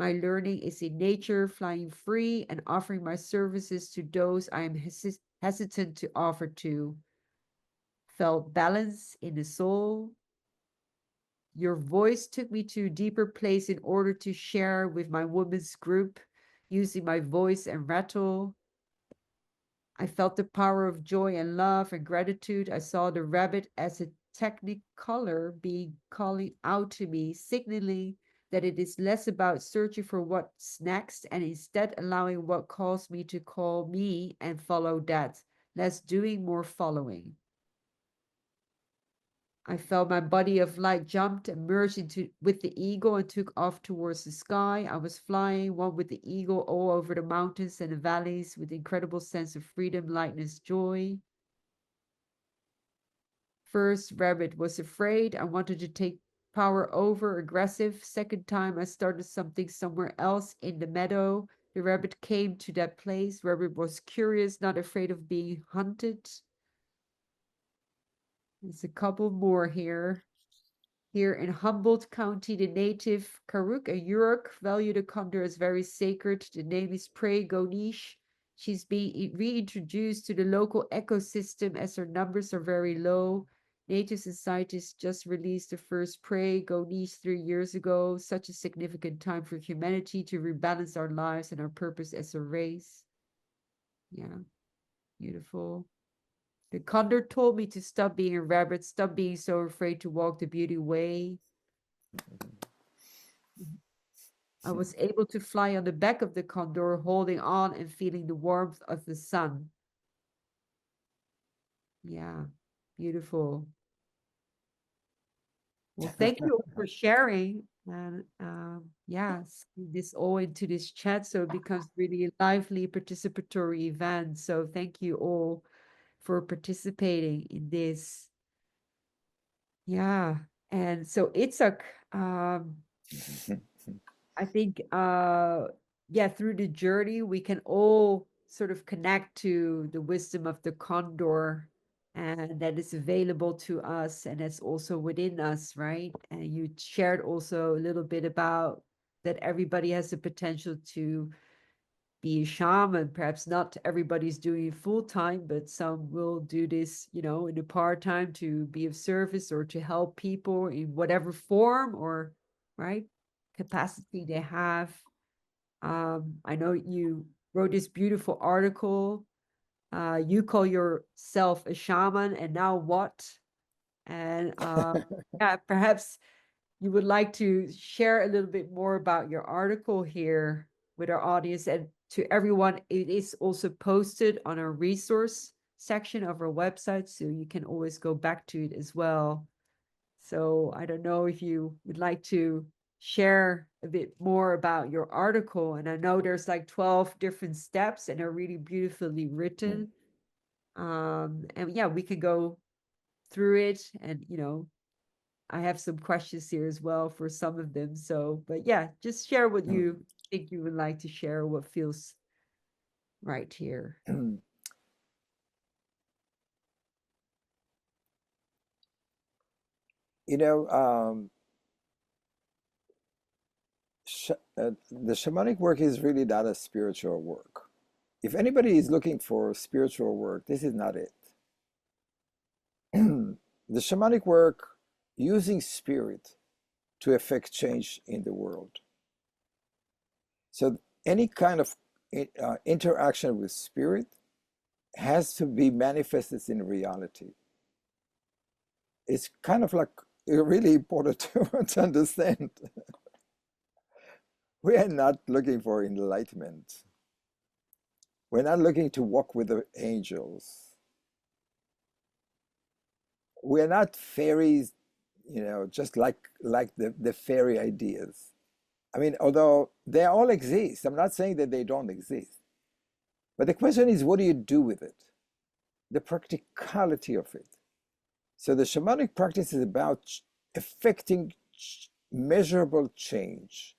My learning is in nature, flying free, and offering my services to those I am hesitant to offer to. Felt balance in the soul. Your voice took me to a deeper place in order to share with my women's group, using my voice and rattle. I felt the power of joy and love and gratitude. I saw the rabbit as a technicolor being calling out to me, signaling that it is less about searching for what's next and instead allowing what calls me to call me and follow that. Less doing, more following. I felt my body of light jumped and merged into with the eagle and took off towards the sky. I was flying, one with the eagle, all over the mountains and the valleys with incredible sense of freedom, lightness, joy. First, rabbit was afraid. I wanted to take power over, aggressive. Second time, I started something somewhere else in the meadow. The rabbit came to that place. Rabbit was curious, not afraid of being hunted. There's a couple more here. Here in Humboldt County, the native Karuk and Yurok value the condor as very sacred. The name is Prey Gonish. She's being reintroduced to the local ecosystem as her numbers are very low. Native societies just released the first Prey Gonish 3 years ago. Such a significant time for humanity to rebalance our lives and our purpose as a race. Yeah, beautiful. The condor told me to stop being a rabbit, stop being so afraid to walk the beauty way. I was able to fly on the back of the condor, holding on and feeling the warmth of the sun. Yeah, beautiful. Well, thank you all for sharing. And yeah, this all into this chat so it becomes really a lively participatory event. So thank you all for participating in this. Yeah. And so Itzhak, um, I think yeah, through the journey we can all sort of connect to the wisdom of the condor and that is available to us and that's also within us, right? And you shared also a little bit about that everybody has the potential to be a shaman. Perhaps not everybody's doing it full time, but some will do this, you know, in a part time to be of service or to help people in whatever form or right capacity they have. I know you wrote this beautiful article. You call yourself a shaman, and now what? And yeah, perhaps you would like to share a little bit more about your article here with our audience and to everyone. It is also posted on our resource section of our website, so you can always go back to it as well. So I don't know if you would like to share a bit more about your article. And I know there's like 12 different steps and they're really beautifully written. And yeah, we could go through it and, you know, I have some questions here as well for some of them. So, but yeah, just share what you think you would like to share, what feels right here. You know, the shamanic work is really not a spiritual work. If anybody is looking for spiritual work, this is not it. The shamanic work using spirit to effect change in the world. So any kind of interaction with spirit has to be manifested in reality. It's kind of like really important to understand. We are not looking for enlightenment. We're not looking to walk with the angels. We're not fairies, you know, just like the fairy ideas. I mean, although they all exist, I'm not saying that they don't exist. But the question is, what do you do with it? The practicality of it. So the shamanic practice is about effecting measurable change.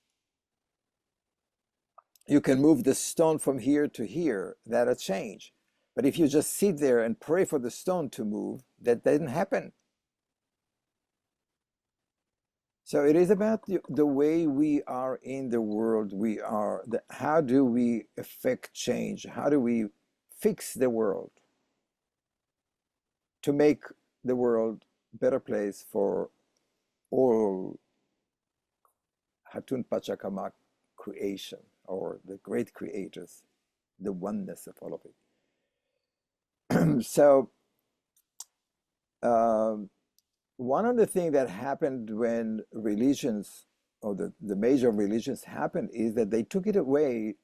You can move the stone from here to here, that'll change. But if you just sit there and pray for the stone to move, that doesn't happen. So it is about the way we are in the world. How do we affect change? How do we fix the world to make the world a better place for all Hatun Pachacamac creation, or the great creators, the oneness of all of it. So um, one of the things that happened when religions, or the major religions happened, is that they took it away.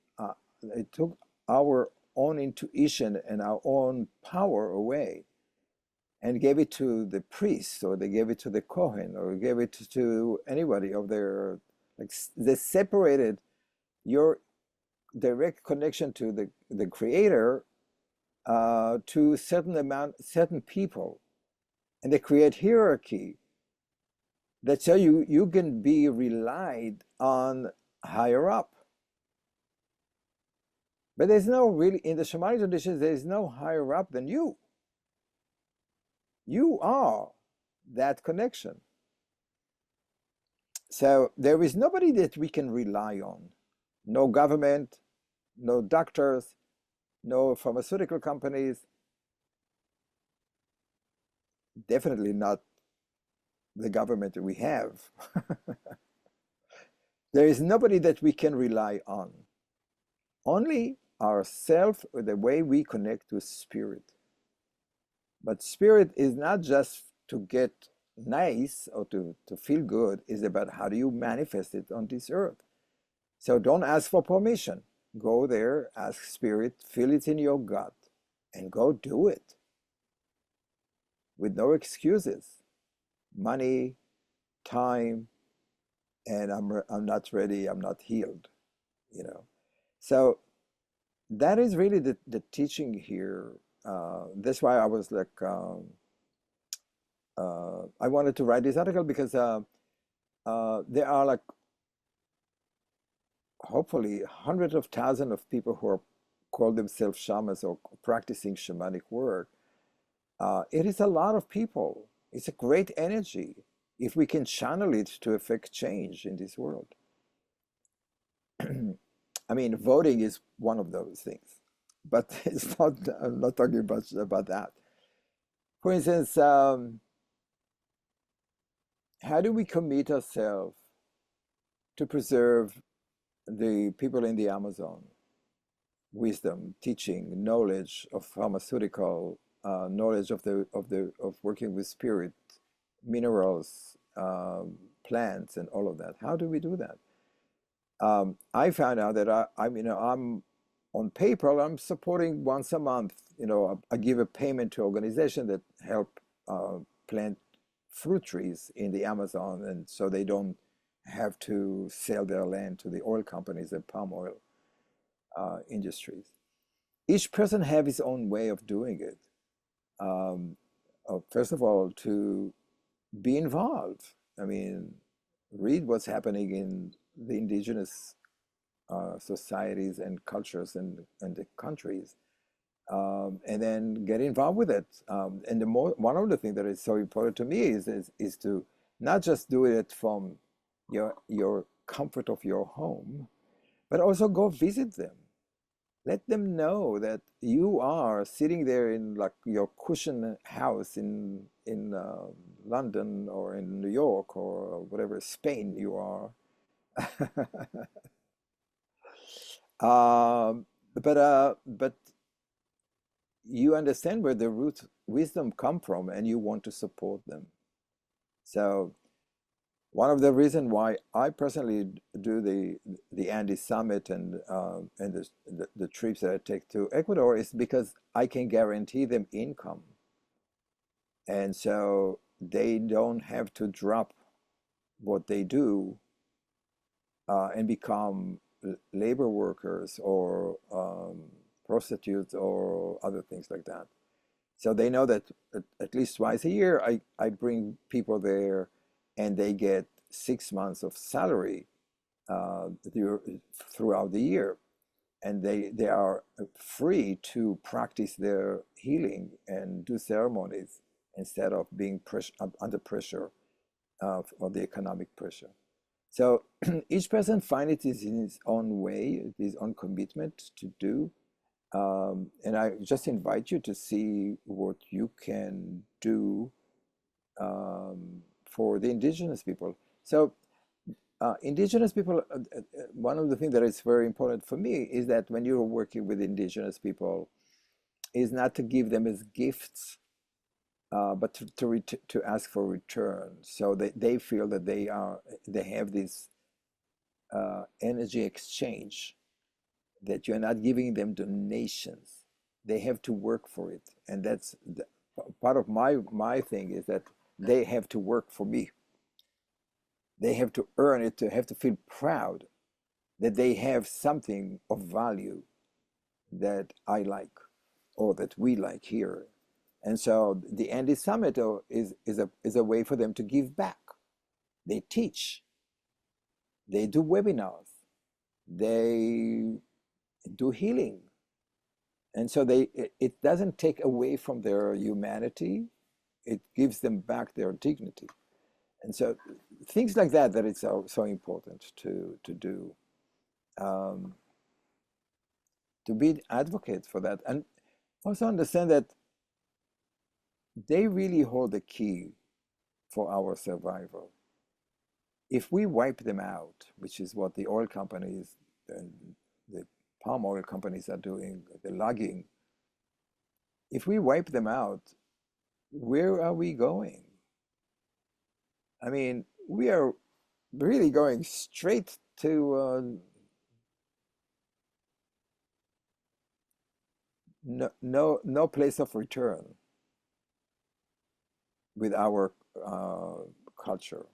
They took our own intuition and our own power away and gave it to the priest, or they gave it to the Kohen, or gave it to anybody of their, like, they separated your direct connection to the creator to certain people, and they create hierarchy that tell you can be relied on higher up. But there's no really, in the shamanic traditions, there's no higher up than you. You are that connection. So there is nobody that we can rely on. No government, no doctors, no pharmaceutical companies, definitely not the government that we have. There is nobody that we can rely on. Only ourselves, or the way we connect with spirit. But spirit is not just to get nice or to feel good, it's about how do you manifest it on this earth. So don't ask for permission. Go there, ask spirit, feel it in your gut, and go do it with no excuses. Money, time, and I'm not ready, I'm not healed, you know. So that is really the teaching here. That's why I was like, I wanted to write this article because there are, like, hopefully hundreds of thousands of people who are call themselves shamans or practicing shamanic work. It is a lot of people. It's a great energy if we can channel it to affect change in this world. I mean, voting is one of those things, but it's not. I'm not talking about that. For instance, how do we commit ourselves to preserve the people in the Amazon? Wisdom, teaching, knowledge of pharmaceutical, knowledge of working with spirit, minerals, plants, and all of that. How do we do that? I found out that I'm on PayPal. I'm supporting once a month. I give a payment to organization that help plant fruit trees in the Amazon, and so they don't have to sell their land to the oil companies and palm oil industries. Each person have his own way of doing it. Um, First of all, to be involved. I mean, read what's happening in the indigenous societies and cultures and the countries, and then get involved with it. And one of the things that is so important to me is to not just do it from your comfort of your home, but also go visit them. Let them know that you are sitting there in, like, your cushion house in London or in New York or whatever Spain you are. But you understand where the root wisdom come from, and you want to support them. So one of the reasons why I personally do the Andy Summit and the trips that I take to Ecuador is because I can guarantee them income, and so they don't have to drop what they do and become labor workers or prostitutes or other things like that. So they know that at least twice a year, I bring people there, and they get 6 months of salary throughout the year. And they are free to practice their healing and do ceremonies instead of being under pressure or the economic pressure. So each person finds it is in his own way, his own commitment to do. And I just invite you to see what you can do for the indigenous people. So indigenous people, one of the things that is very important for me is that when you're working with indigenous people, is not to give them as gifts, but to ask for return. So they feel that they have this energy exchange, that you're not giving them donations. They have to work for it. And that's part of my thing is that they have to work for me. They have to earn it, to have to feel proud that they have something of value that I like or that we like here. And so the Andy Summit is a way for them to give back. They teach, they do webinars, they do healing. And so it doesn't take away from their humanity, it gives them back their dignity. And so things like that it's so important to do, um, to be advocates for that. And also understand that they really hold the key for our survival. If we wipe them out, which is what the oil companies and the palm oil companies are doing, the logging, if we wipe them out, where are we going? I mean, we are really going straight to no place of return with our culture.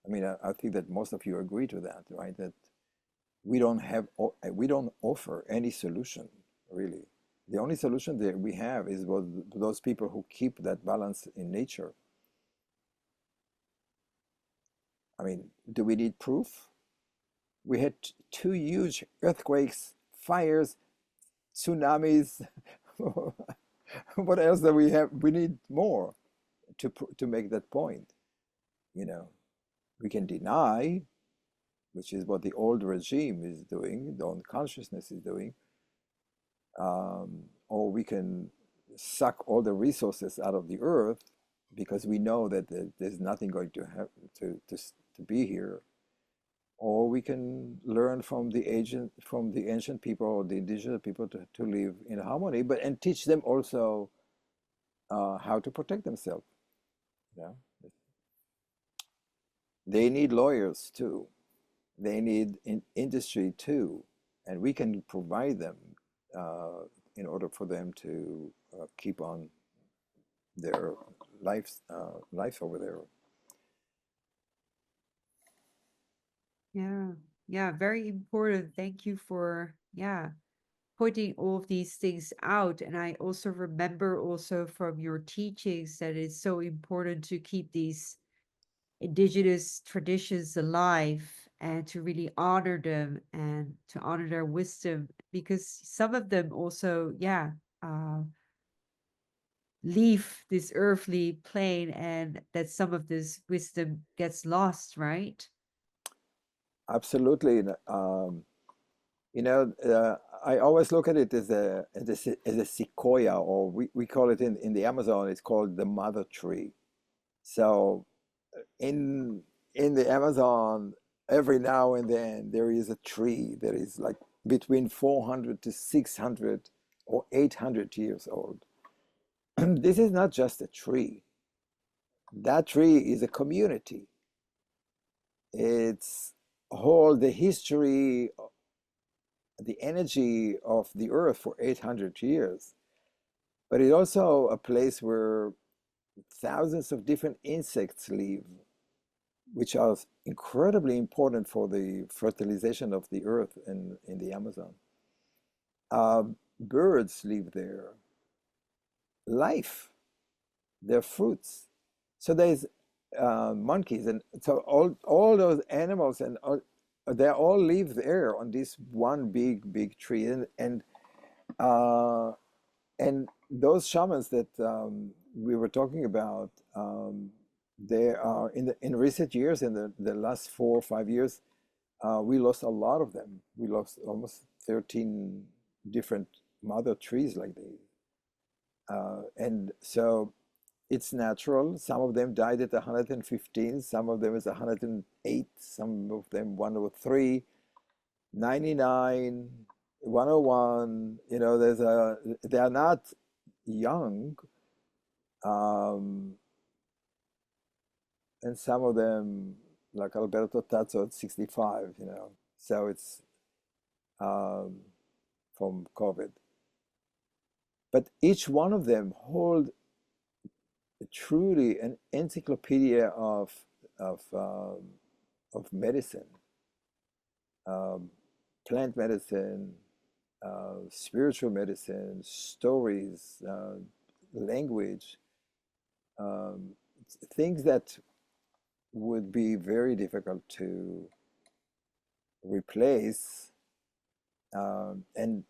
I mean, I think that most of you agree to that, right? That we don't offer any solution really. The only solution that we have is what those people who keep that balance in nature. I mean, do we need proof? We had two huge earthquakes, fires, tsunamis. What else do we have? We need more to make that point. You know, we can deny, which is what the old regime is doing, the old consciousness is doing, or we can suck all the resources out of the earth because we know that there's nothing going to have to be here, or we can learn from the ancient people or the indigenous people to live in harmony, but and teach them also how to protect themselves. Yeah, they need lawyers too. They need industry too, and we can provide them uh, in order for them to keep on their life over there. Yeah. Yeah, very important. Thank you for, yeah, pointing all of these things out. And I also remember also from your teachings that it's so important to keep these indigenous traditions alive and to really honor them and to honor their wisdom, because some of them also, yeah, uh, leave this earthly plane, and that some of this wisdom gets lost, right? Absolutely. You know, I always look at it as a sequoia, or we call it in the Amazon, it's called the mother tree. So in the Amazon, every now and then there is a tree that is like between 400 to 600 or 800 years old. This is not just a tree. That tree is a community. It's hold the history, the energy of the earth for 800 years. But it's also a place where thousands of different insects live, which are incredibly important for the fertilization of the earth in the Amazon. Birds live there, life, their fruits. So there's monkeys, and so all those animals and they all live there on this one big tree, uh, and those shamans that we were talking about, There are in recent years, in the last 4 or 5 years, we lost a lot of them. We lost almost 13 different mother trees like these. And so it's natural. Some of them died at 115, some of them is 108, some of them 103, 99, 101. They are not young, um, and some of them, like Alberto Tazzo, at 65, So it's um, from COVID. But each one of them hold truly an encyclopedia of um, of medicine, um, plant medicine, spiritual medicine, stories, language, um, things that would be very difficult to replace. And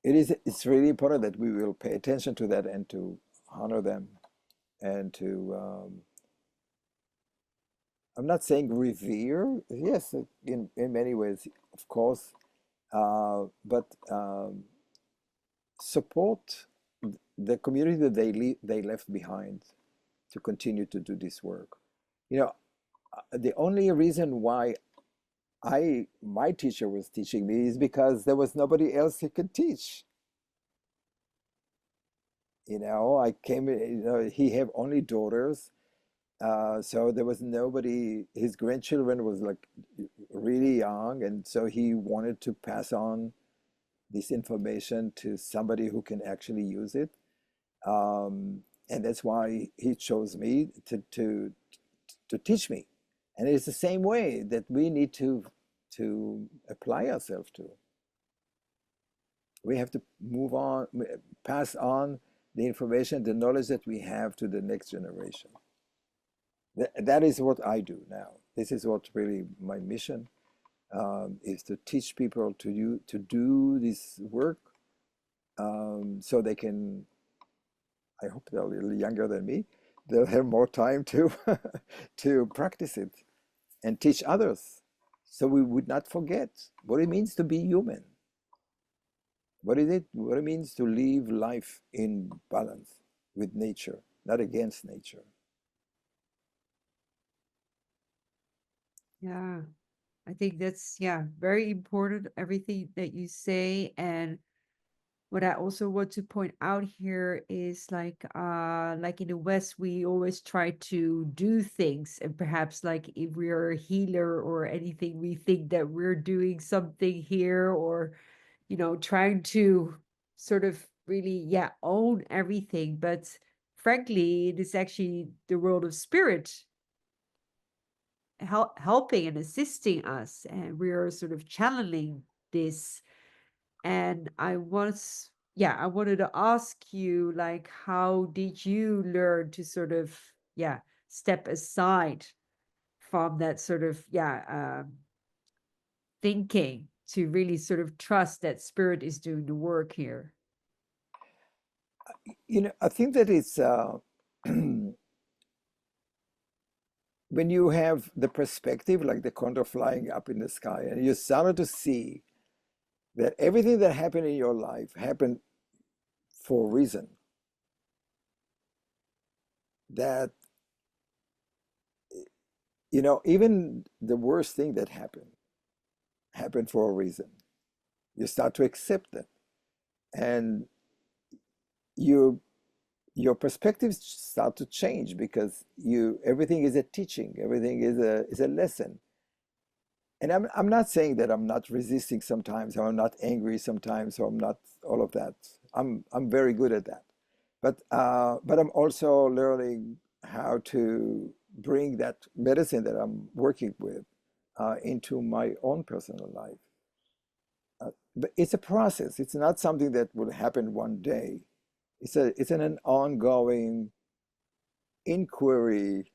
it's really important that we will pay attention to that and to honor them and to I'm not saying revere, yes, in many ways, of course, but support the community that they left behind to continue to do this work. You know, the only reason why my teacher was teaching me is because there was nobody else he could teach. I came, he had only daughters, so there was nobody. His grandchildren was like really young, and so he wanted to pass on this information to somebody who can actually use it. And that's why he chose me to teach me. And it's the same way that we need to apply ourselves to. We have to move on, pass on the information, the knowledge that we have to the next generation. That is what I do now. This is what really my mission is, to teach people to do this work, so they can. I hope they're a little younger than me. They'll have more time to to practice it and teach others, so we would not forget what it means to be human. What it means to live life in balance with nature, not against nature. Yeah, I think that's, yeah, very important, everything that you say. And what I also want to point out here is like in the West, we always try to do things, and perhaps like if we're a healer or anything, we think that we're doing something here, or trying to sort of really, yeah, own everything. But frankly, it is actually the world of spirit helping and assisting us, and we are sort of channeling this. And I wanted to ask you, like, how did you learn to sort of, yeah, step aside from that sort of, thinking, to really sort of trust that spirit is doing the work here? I think that it's when you have the perspective, like the condor flying up in the sky, and you started to see that everything that happened in your life happened for a reason. That, even the worst thing that happened for a reason. You start to accept that, and you your perspectives start to change, because you everything is a teaching, everything is a lesson. And I'm not saying that I'm not resisting sometimes, or I'm not angry sometimes, or I'm not all of that. I'm very good at that. But I'm also learning how to bring that medicine that I'm working with into my own personal life. But it's a process. It's not something that will happen one day. It's an ongoing inquiry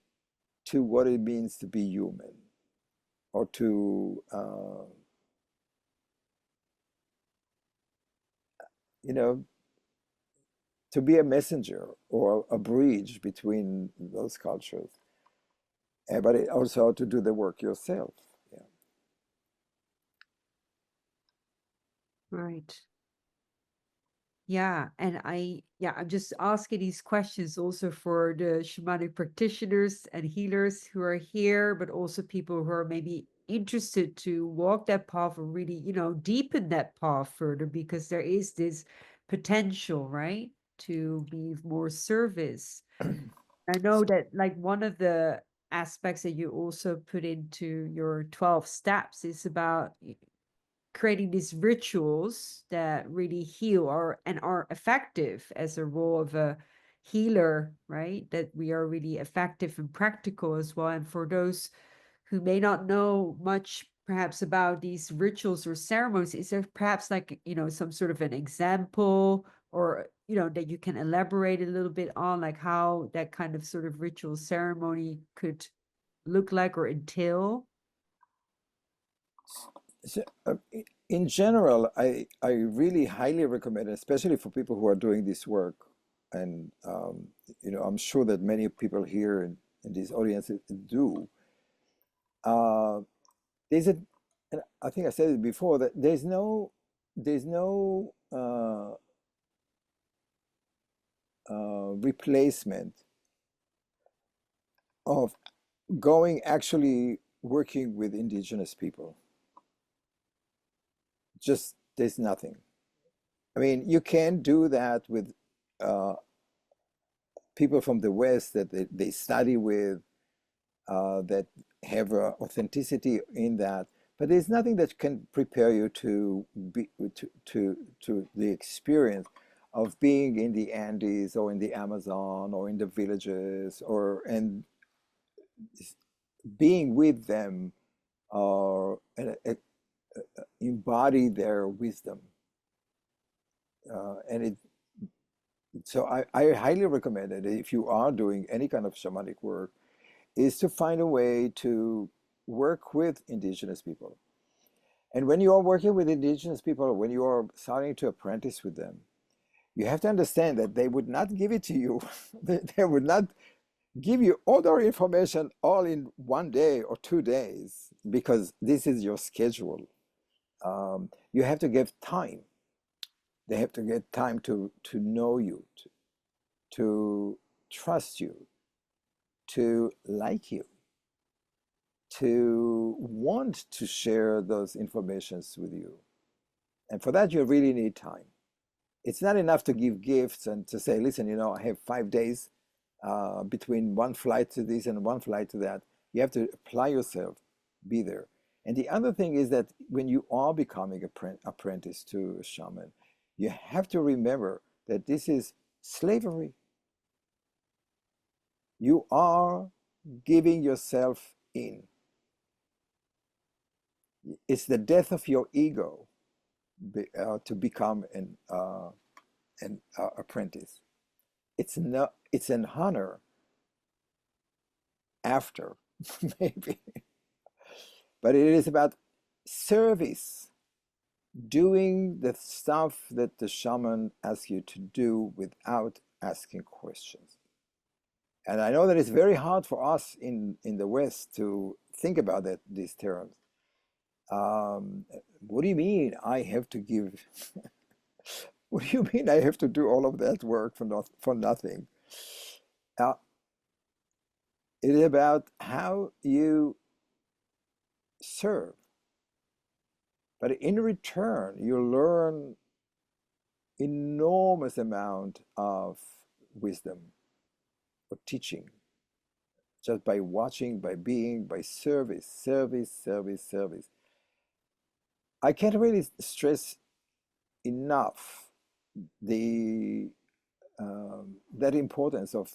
to what it means to be human, or to you know to be a messenger or a bridge between those cultures, but also to do the work yourself. Yeah. Right. Yeah, and I'm just asking these questions also for the shamanic practitioners and healers who are here, but also people who are maybe interested to walk that path or really, deepen that path further because there is this potential, right, to be more service. I know that like one of the aspects that you also put into your 12 steps is about creating these rituals that really heal and are effective as a role of a healer, right? That we are really effective and practical as well. And for those who may not know much perhaps about these rituals or ceremonies, is there perhaps like, some sort of an example or, that you can elaborate a little bit on, like how that kind of sort of ritual ceremony could look like or entail? So, in general, I really highly recommend, especially for people who are doing this work, and I'm sure that many people here in this audience do. Uh, there's a, and I think I said it before that there's no replacement of going actually working with indigenous people. Just there's nothing. I mean, you can do that with uh, people from the West that they study with, that have authenticity in that. But there's nothing that can prepare you to be to the experience of being in the Andes or in the Amazon or in the villages and being with them or embody their wisdom. And it so I highly recommend it if you are doing any kind of shamanic work, is to find a way to work with indigenous people. And when you are working with indigenous people, when you are starting to apprentice with them, you have to understand that they would not give it to you. They would not give you all their information all in 1 day or 2 days because this is your schedule. You have to give time. They have to get time to know you, to trust you, to like you, to want to share those informations with you. And for that, you really need time. It's not enough to give gifts and to say, listen, I have 5 days between one flight to this and one flight to that. You have to apply yourself, be there. And the other thing is that when you are becoming an apprentice to a shaman, you have to remember that this is slavery. You are giving yourself in. It's the death of your ego to become an apprentice. It's not. It's an honor after, maybe, but it is about service, doing the stuff that the shaman asks you to do without asking questions. And I know that it's very hard for us in the West to think about these terms. What do you mean I have to give? What do you mean I have to do all of that work for nothing? Uh, it is about how you serve, but in return, you learn enormous amount of wisdom or teaching just by watching, by being, by service, service, service, service. I can't really stress enough the that importance of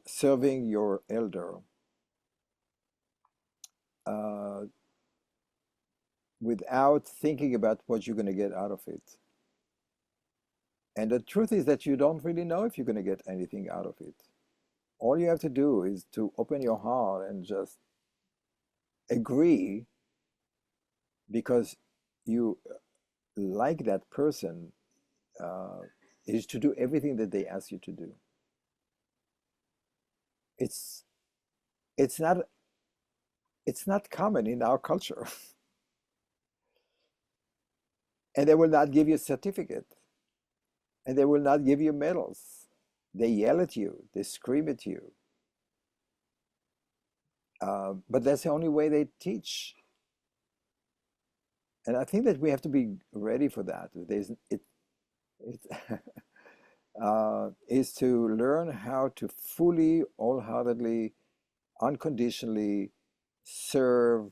serving your elder uh, without thinking about what you're going to get out of it. And the truth is that you don't really know if you're going to get anything out of it. All you have to do is to open your heart and just agree because you like that person. Uh, is to do everything that they ask you to do. It's it's not it's not common in our culture. And they will not give you a certificate, and they will not give you medals. They yell at you, they scream at you. But that's the only way they teach. And I think that we have to be ready for that. It is to learn how to fully, wholeheartedly, unconditionally serve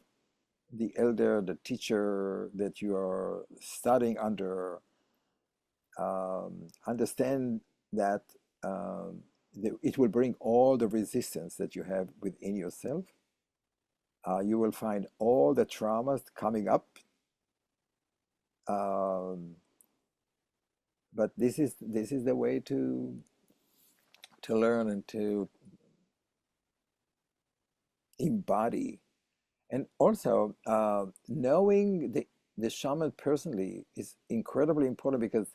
the elder, the teacher that you are studying under. Understand that it will bring all the resistance that you have within yourself. You will find all the traumas coming up. Um, but this is the way to learn and to embody. And also, knowing the shaman personally is incredibly important, because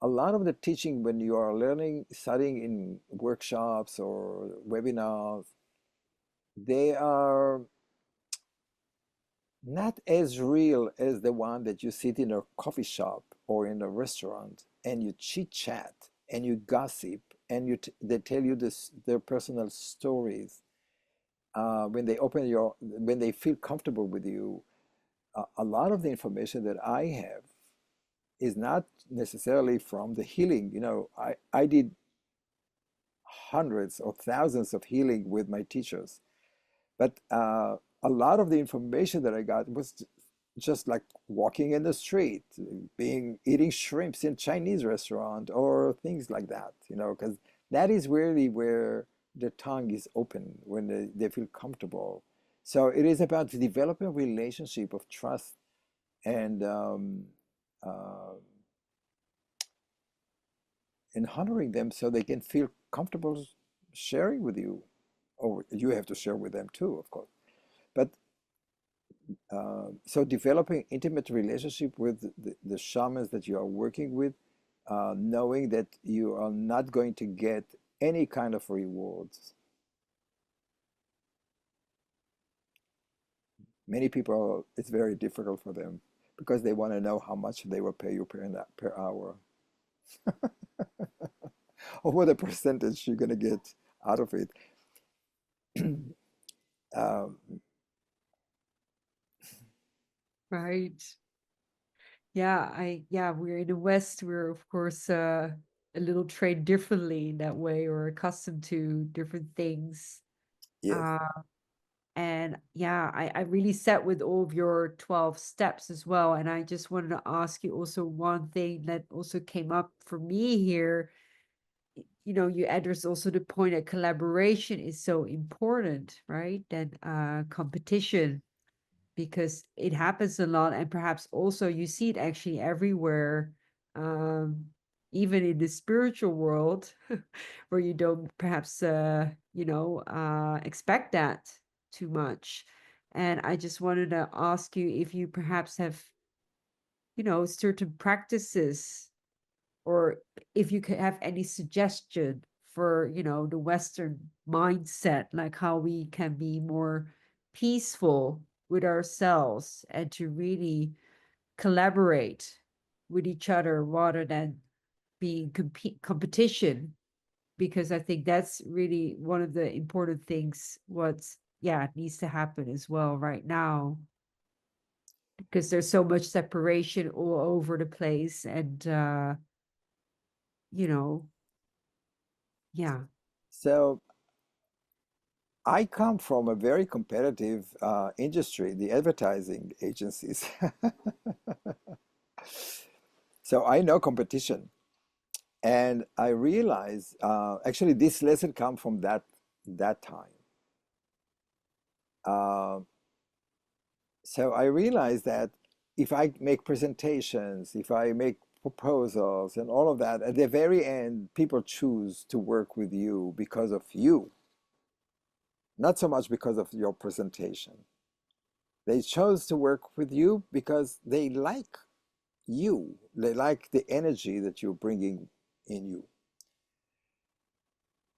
a lot of the teaching, when you are learning, studying in workshops or webinars, they are not as real as the one that you sit in a coffee shop or in a restaurant and you chit chat and you gossip and they tell you their personal stories. When they feel comfortable with you, a lot of the information that I have is not necessarily from the healing. I did hundreds or thousands of healing with my teachers, but a lot of the information that I got was just like walking in the street, eating shrimps in Chinese restaurant or things like that, because that is really where the tongue is open, when they feel comfortable. So it is about developing a relationship of trust and uh, and honoring them so they can feel comfortable sharing with you, or you have to share with them too, of course. But so developing intimate relationship with the shamans that you are working with, knowing that you are not going to get any kind of rewards. Many people, it's very difficult for them because they want to know how much they will pay you per hour, or what a percentage you're going to get out of it. um, Right. Yeah, we're in the West, we're of course a little trained differently in that way, or accustomed to different things. yes. Uh, and yeah, I really sat with all of your 12 steps as well. And I just wanted to ask you also one thing that also came up for me here. You address also the point that collaboration is so important, right? Than competition, because it happens a lot, and perhaps also you see it actually everywhere, um even in the spiritual world, where you don't perhaps expect that too much. And I just wanted to ask you if you perhaps have certain practices, or if you could have any suggestion for the Western mindset, like how we can be more peaceful with ourselves and to really collaborate with each other rather than being competition, because I think that's really one of the important things what's yeah needs to happen as well right now, because there's so much separation all over the place. And you know yeah. So I come from a very competitive industry, the advertising agencies. So I know competition. And I realize, actually, this lesson come from that time. Uh, so I realized that if I make presentations, if I make proposals and all of that, at the very end, people choose to work with you because of you, not so much because of your presentation. They chose to work with you because they like you. They like the energy that you're bringing in you.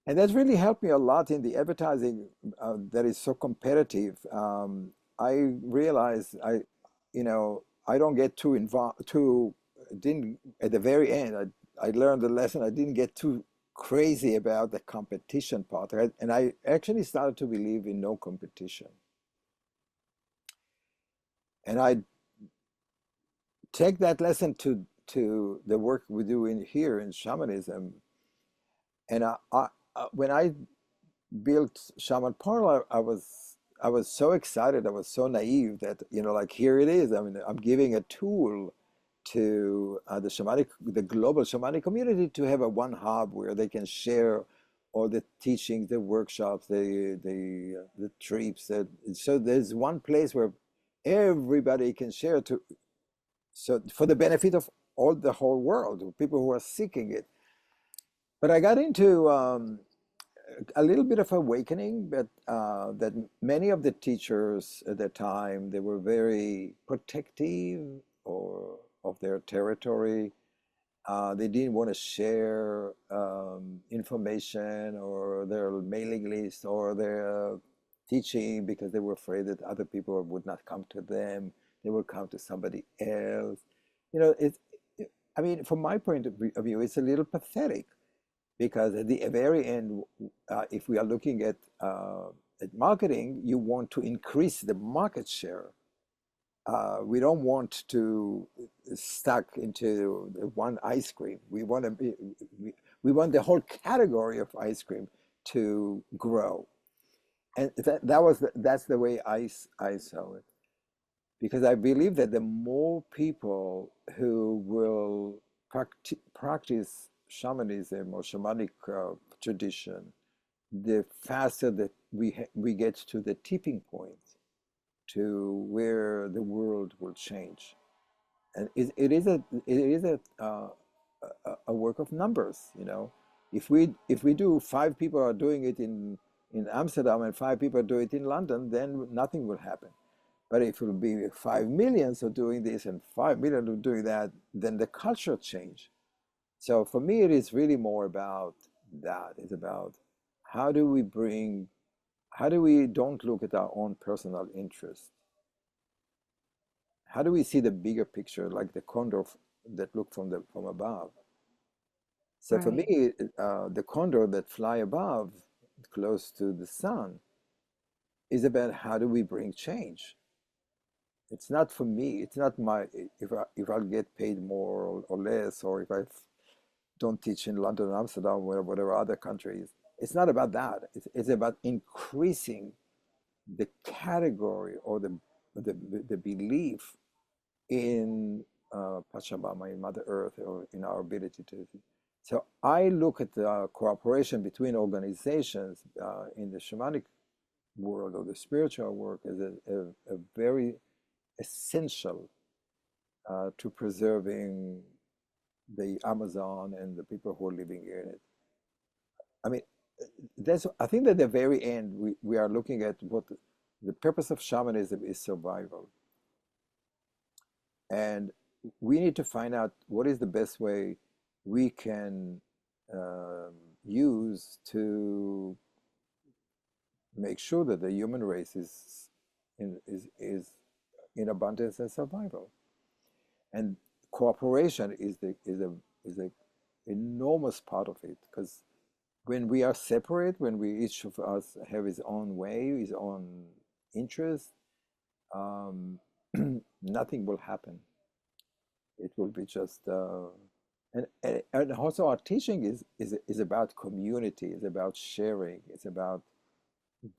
And that's really helped me a lot in the advertising that is so competitive. I realized I don't get too involved, didn't, at the very end, I learned the lesson. I didn't get too crazy about the competition part. And I actually started to believe in no competition. And I take that lesson to the work we do in here in shamanism. And when I built ShamanPortal, I was so excited. I was so naive that like here it is. I mean, I'm giving a tool to the global shamanic community to have a one hub where they can share all the teachings, the workshops, the trips. So there's one place where everybody can share so for the benefit of the whole world, people who are seeking it. But I got into a little bit of awakening, but that many of the teachers at that time, they were very protective or of their territory. They didn't want to share information or their mailing list or their teaching because they were afraid that other people would not come to them. They would come to somebody else. I mean, from my point of view, it's a little pathetic because at the very end, if we are looking at marketing, you want to increase the market share. We don't want to stuck into one ice cream. We want the whole category of ice cream to grow, and that's the way I saw it. Because I believe that the more people who will practice shamanism or shamanic tradition, the faster that we get to the tipping point to where the world will change. And it is a work of numbers. If we do, five people are doing it in Amsterdam and five people do it in London, then nothing will happen. But if it will be 5 million are doing this and 5 million are doing that, then the culture change. So for me, it is really more about that. It's about how do we don't look at our own personal interest. How do we see the bigger picture, like the condor that look from above? So for Right. me, the condor that fly above, close to the sun, is about how do we bring change. It's not for me. It's not my if I'll get paid more or less, or if I don't teach in London, Amsterdam, whatever other countries. It's not about that. It's about increasing the category or the belief in Pachamama, in Mother Earth, or in our ability to. So I look at the cooperation between organizations in the shamanic world or the spiritual work as a very essential to preserving the Amazon and the people who are living in it. I mean, I think that at the very end, we are looking at what the purpose of shamanism is survival. And we need to find out what is the best way we can um, use to make sure that the human race is in abundance and survival. And cooperation is a enormous part of it, because when we are separate, when we each of us have his own way, his own interest, um, nothing will happen. It will be just and also our teaching is about community, it's about sharing, it's about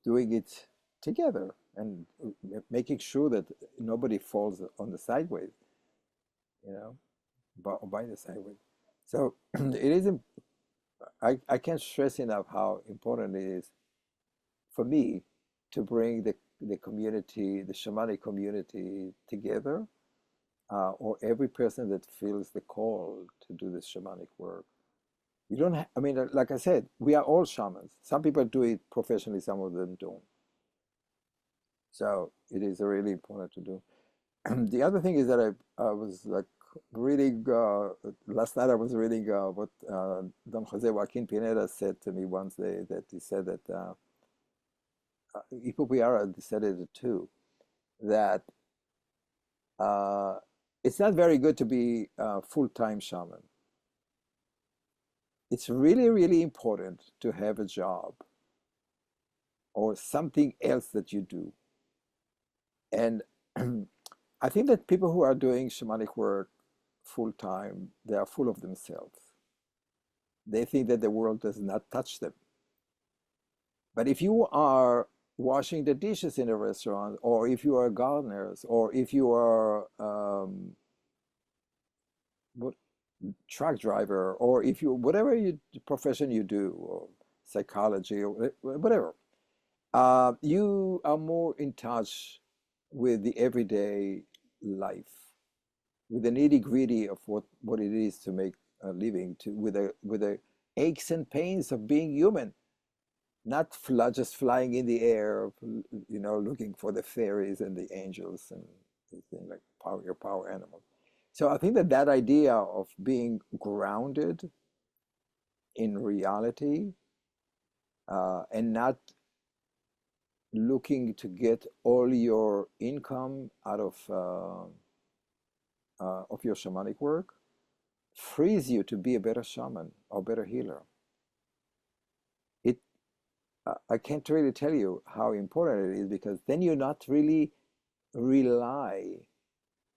doing it together and making sure that nobody falls on the sideways, you know, by the sideways. So it is. I can't stress enough how important it is for me to bring the community, the shamanic community together, or every person that feels the call to do this shamanic work. You don't I mean, like I said, we are all shamans. Some people do it professionally, some of them don't. So it is really important to do. The other thing is that I was like reading, last night I was reading what Don Jose Joaquin Pineda said to me once. That he said that Ipupiara decided it too, that uh, it's not very good to be a full-time shaman. It's really, really important to have a job or something else that you do. And I think that people who are doing shamanic work full time, they are full of themselves. They think that the world does not touch them. But if you are washing the dishes in a restaurant, or if you are gardeners, or if you are what, truck driver, or if you whatever you profession you do, or psychology, or whatever, you are more in touch with the everyday life, with the nitty gritty of what it is to make a living, with the aches and pains of being human, not just flying in the air, looking for the fairies and the angels and things like your power animal. So I think that that idea of being grounded in reality, and not looking to get all your income out of your shamanic work frees you to be a better shaman or better healer. It I can't really tell you how important it is, because then you're not really rely,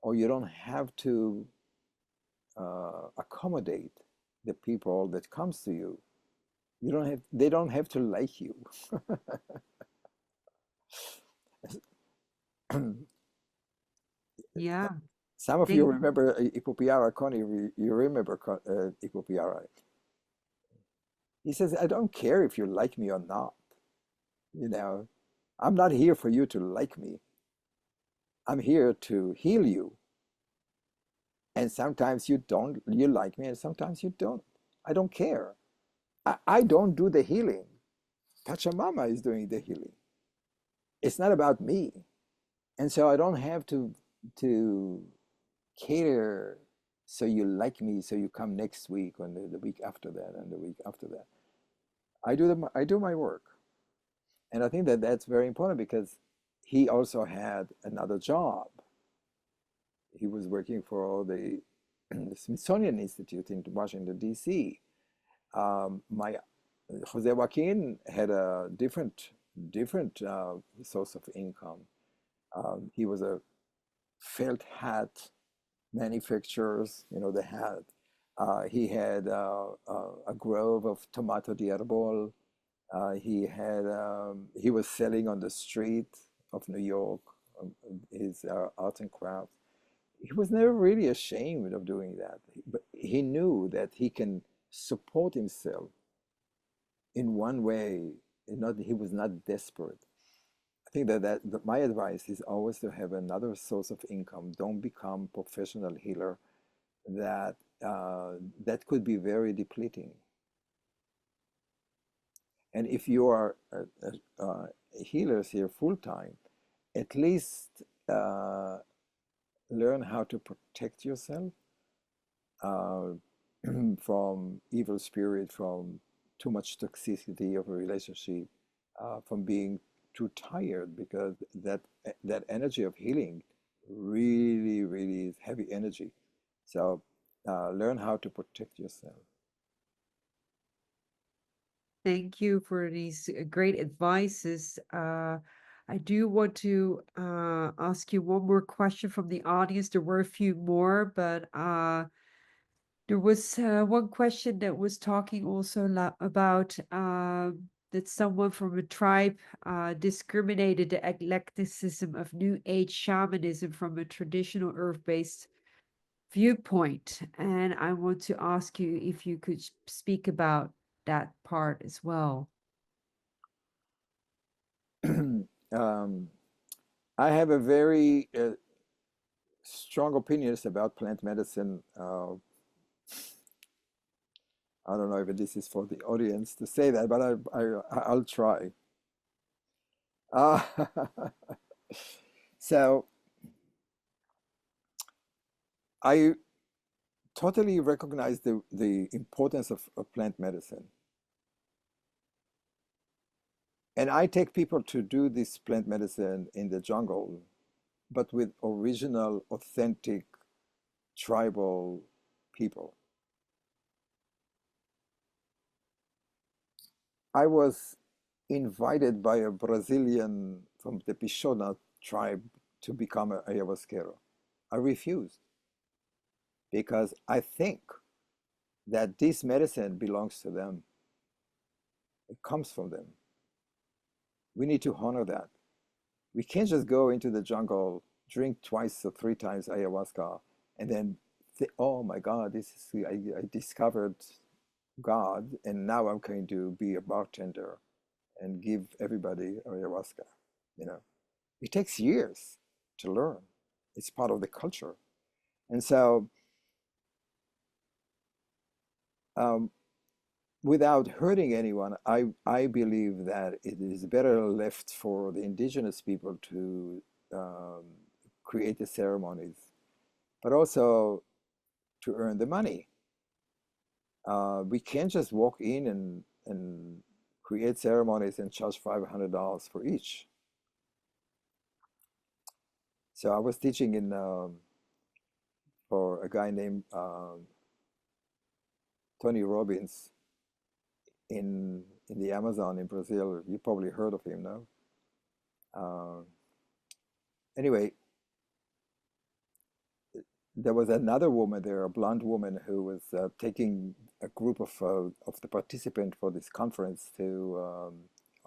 or you don't have to accommodate the people that comes to you. They don't have to like you. Yeah. Some of you Thank remember Ipupiara, Connie, you remember Ipupiara. He says, I don't care if you like me or not. You know, I'm not here for you to like me. I'm here to heal you. And sometimes you like me, and sometimes you don't. I don't care. I don't do the healing. Pachamama is doing the healing. It's not about me. And so I don't have to cater so you like me, so you come next week, or the week after that, and the week after that. I do my work. And I think that that's very important, because he also had another job. He was working for the Smithsonian Institute in Washington, D.C. My Jose Joaquin had a different source of income. He was a felt hat manufacturers, the hat. He had a grove of tomato de arbol. He was selling on the street of New York, his arts and crafts. He was never really ashamed of doing that, but he knew that he can support himself in one way. He was not desperate. I think that my advice is always to have another source of income. Don't become professional healer. That that could be very depleting. And if you are healers here full time, at least learn how to protect yourself uh, from evil spirit, from too much toxicity of a relationship, from being too tired, because that energy of healing really, really is heavy energy. So learn how to protect yourself. Thank you for these great advices. I do want to ask you one more question from the audience. There were a few more, but there was one question that was talking also about that someone from a tribe discriminated the eclecticism of New Age shamanism from a traditional earth-based viewpoint. And I want to ask you if you could speak about that part as well. um, I have a very strong opinions about plant medicine. I don't know if this is for the audience to say that, but I'll try. Uh, so I totally recognize the importance of plant medicine. And I take people to do this plant medicine in the jungle, but with original, authentic, tribal people. I was invited by a Brazilian from the Pishona tribe to become an ayahuasquero. I refused because I think that this medicine belongs to them. It comes from them. We need to honor that. We can't just go into the jungle, drink twice or three times ayahuasca, and then think, oh my God, I discovered God, and now I'm going to be a bartender and give everybody ayahuasca. You know, it takes years to learn. It's part of the culture. And so, um, without hurting anyone, I believe that it is better left for the indigenous people to um, create the ceremonies, but also to earn the money. We can't just walk in and create ceremonies and charge $500 for each. So I was teaching in for a guy named Tony Robbins in the Amazon in Brazil. You probably heard of him, no? Uh, anyway, there was another woman there, a blonde woman, who was taking a group of the participants for this conference to a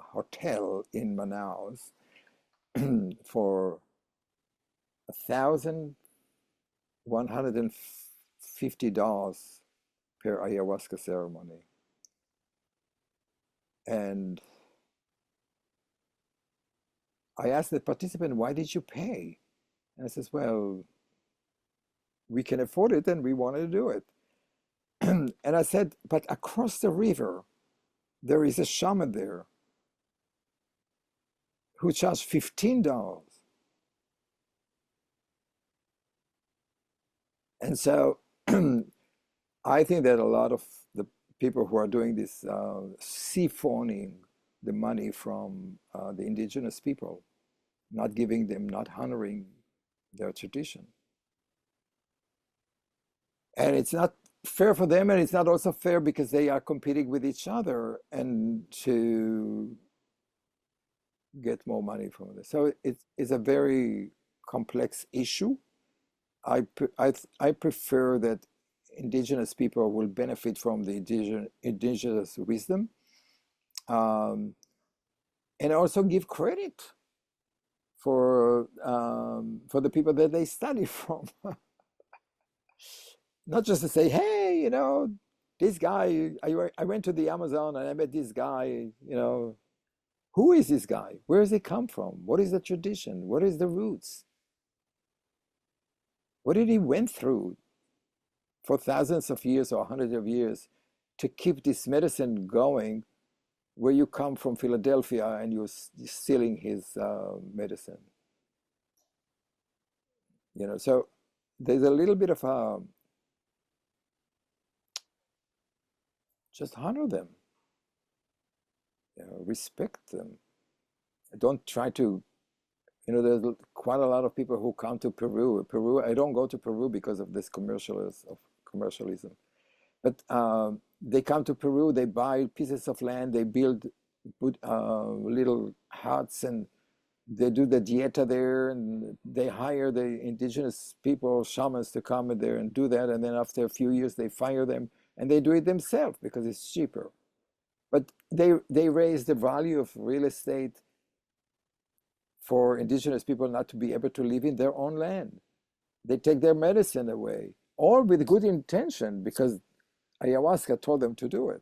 hotel in Manaus for $1,150 per ayahuasca ceremony. And I asked the participant, why did you pay? And I says, well, we can afford it and we wanted to do it. And I said, but across the river, there is a shaman there who charged $15. And so I think that a lot of the people who are doing this siphoning the money from the indigenous people, not giving them, not honoring their tradition. And it's not fair for them, and it's not also fair because they are competing with each other and to get more money from this. So it's a very complex issue. I prefer that indigenous people will benefit from the indigenous wisdom, um, and also give credit for the people that they study from. Not just to say, hey, this guy, I went to the Amazon and I met this guy, who is this guy? Where does he come from? What is the tradition? What is the roots? What did he went through for thousands of years or hundreds of years to keep this medicine going where you come from Philadelphia and you're stealing his medicine? So there's a little bit of just honor them, respect them. Don't try to, there's quite a lot of people who come to Peru. I don't go to Peru because of this commercialism. But they come to Peru, they buy pieces of land, they build little huts, and they do the dieta there, and they hire the indigenous people, shamans, to come in there and do that. And then after a few years, they fire them, and they do it themselves because it's cheaper. But they raise the value of real estate for indigenous people not to be able to live in their own land. They take their medicine away, all with good intention, because ayahuasca told them to do it,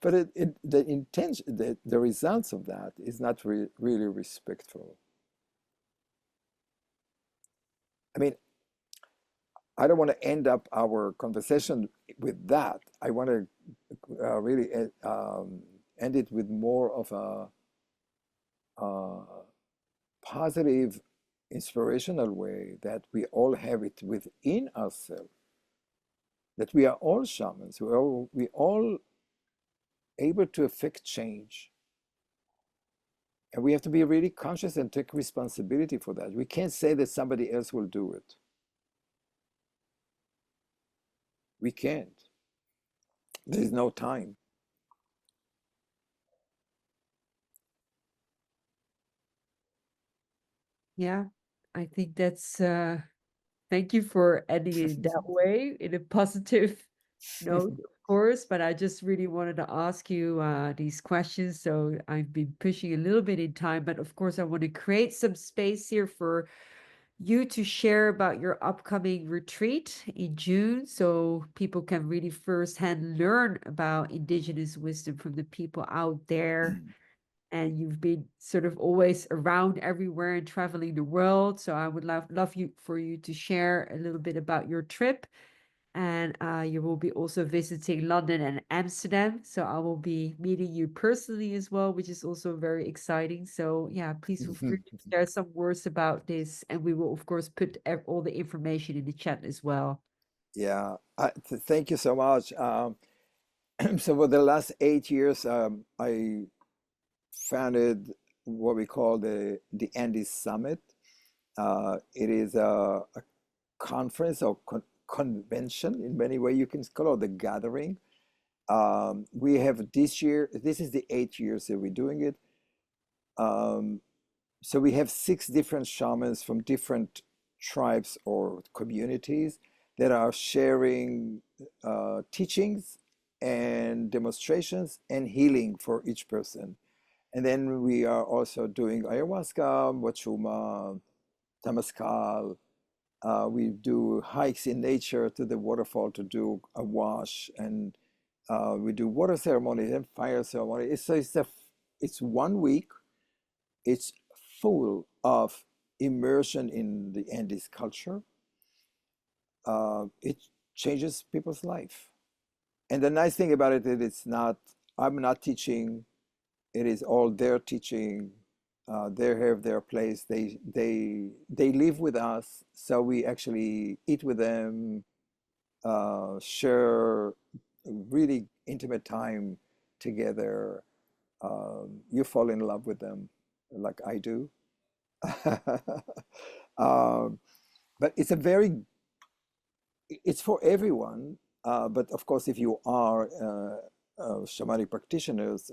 but the intention, the results of that is not really respectful. I mean, I don't want to end up our conversation with that. I want to really end it with more of a positive, inspirational way that we all have it within ourselves. that we are all shamans. We all able to affect change. And we have to be really conscious and take responsibility for that. We can't say that somebody else will do it. We can't. There's no time. Yeah, I think that's thank you for ending it that way in a positive note, of course. But I just really wanted to ask you these questions. So I've been pushing a little bit in time, but of course, I want to create some space here for you to share about your upcoming retreat in June so people can really firsthand learn about Indigenous wisdom from the people out there. And you've been sort of always around everywhere and traveling the world. So I would love you for you to share a little bit about your trip. And you will be also visiting London and Amsterdam. So I will be meeting you personally as well, which is also very exciting. So yeah, please feel free to share some words about this. And we will, of course, put all the information in the chat as well. Yeah, thank you so much. So for the last 8 years, I founded what we call the Andes Summit. It is a conference or convention in many ways. You can call it the gathering. We have this year, this is the 8 years that we're doing it. Um, so we have 6 different shamans from different tribes or communities that are sharing teachings and demonstrations and healing for each person. And then we are also doing ayahuasca, wachuma, Temazcal. We do hikes in nature to the waterfall to do a wash, and we do water ceremonies and fire ceremony. It's 1 week. It's full of immersion in the Andes culture. It changes people's life. And the nice thing about it is it's not, I'm not teaching, it is all their teaching. They have their place. They live with us, so we actually eat with them, share really intimate time together. You fall in love with them, like I do. um, but it's for everyone. But of course, if you are shamanic practitioners,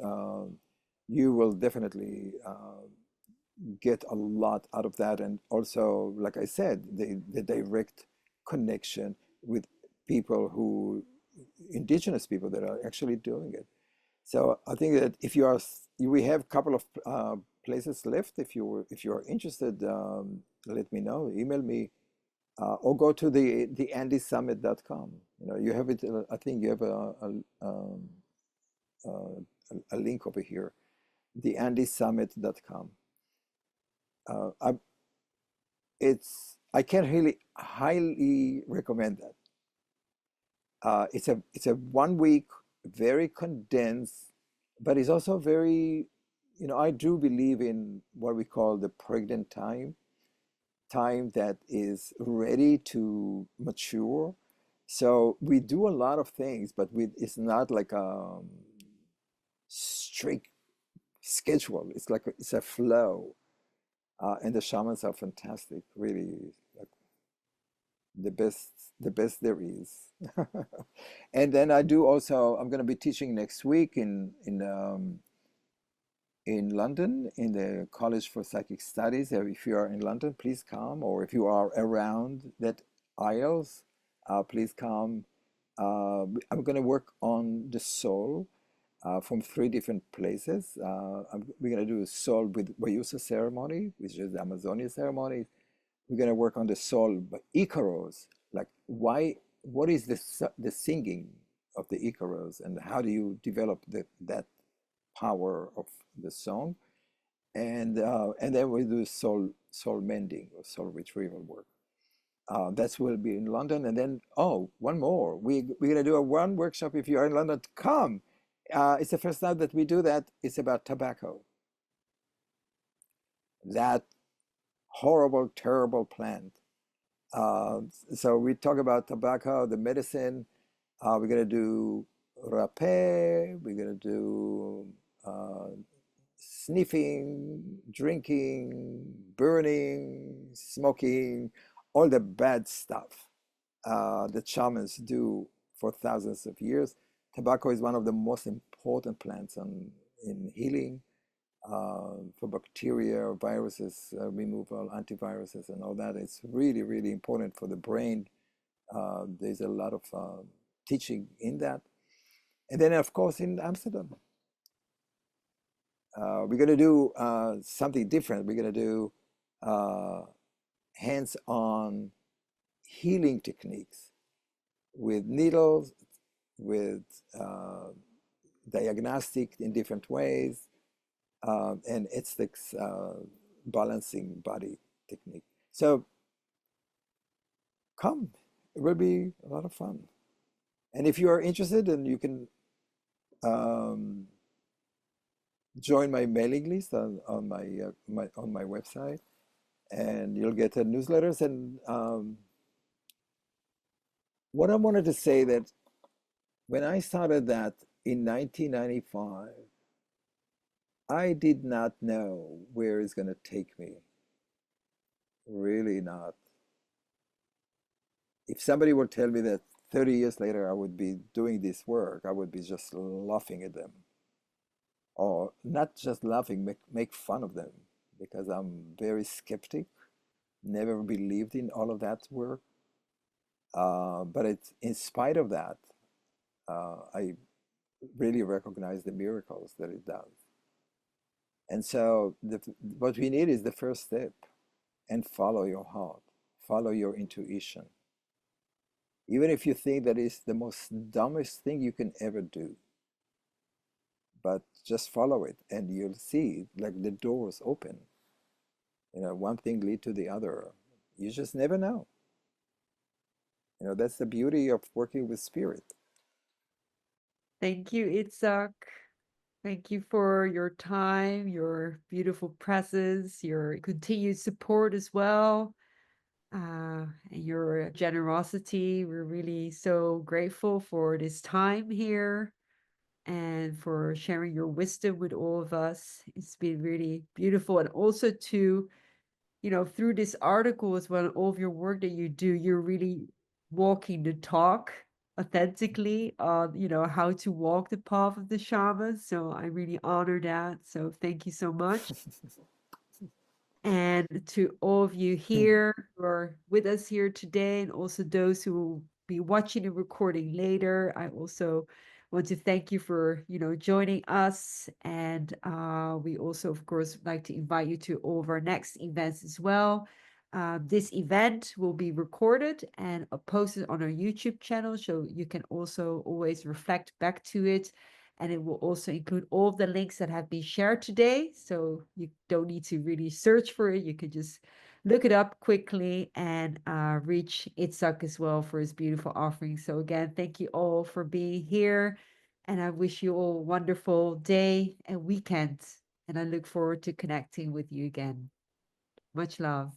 you will definitely get a lot out of that. And also, like I said, the direct connection with people who, indigenous people that are actually doing it. So I think that if you are, we have a couple of places left. If you are interested, let me know. Email me or go to the andysummit.com. You know, you have it. I think you have a link over here, the andysummit.com. I I can really highly recommend that. It's a 1 week, very condensed, but it's also very, I do believe in what we call the pregnant time that is ready to mature. So we do a lot of things, but it's not like a strict schedule. It's a flow, and the shamans are fantastic, really, like the best, the best there is. And then I do also. I'm going to be teaching next week in London in the College for Psychic Studies. If you are in London, please come, or if you are around that aisles, please come. I'm going to work on the soul from 3 different places. We're going to do a soul with Wayusa ceremony, which is the Amazonia ceremony. We're going to work on the soul by Icaros, like what is the singing of the Icaros, and how do you develop that power of the song, and then we do soul mending or soul retrieval work. That will be in London, and then one more. We're gonna do a one workshop. If you are in London, come. It's the first time that we do that. It's about tobacco. That horrible, terrible plant. So we talk about tobacco, the medicine, We're gonna do rapé. We're gonna do uh, sniffing, drinking, burning, smoking, all the bad stuff that shamans do for thousands of years. Tobacco is one of the most important plants in healing for bacteria, viruses removal, antiviruses, and all that. It's really, really important for the brain. There's a lot of teaching in that. And then, of course, in Amsterdam, we're going to do something different. We're going to do uh, hands-on healing techniques with needles, with diagnostic in different ways, and Itzhak's balancing body technique. So come, it will be a lot of fun. And if you are interested, then you can um, join my mailing list on on my website, and you'll get the newsletters. And what I wanted to say that when I started that in 1995, I did not know where it's going to take me. Really not. If somebody would tell me that 30 years later I would be doing this work, I would be just laughing at them. Or not just laughing, make fun of them because I'm very skeptic, never believed in all of that work. But it's in spite of that, I really recognize the miracles that it does. And so what we need is the first step and follow your heart, follow your intuition. Even if you think that is the most dumbest thing you can ever do, but just follow it and you'll see like the doors open. One thing lead to the other. You just never know. That's the beauty of working with spirit. Thank you, Itzhak. Thank you for your time, your beautiful presence, your continued support as well, and your generosity. We're really so grateful for this time here and for sharing your wisdom with all of us. It's been really beautiful. And also to, through this article as well, all of your work that you do, you're really walking the talk authentically on, how to walk the path of the shaman. So I really honor that. So thank you so much. And to all of you here who are with us here today, and also those who will be watching the recording later, I also want to thank you for, joining us. And we also, of course, like to invite you to all of our next events as well. This event will be recorded and posted on our YouTube channel, so you can also always reflect back to it. And it will also include all of the links that have been shared today. So you don't need to really search for it. You can just look it up quickly and reach Itzhak as well for his beautiful offering. So again, thank you all for being here. And I wish you all a wonderful day and weekend. And I look forward to connecting with you again. Much love.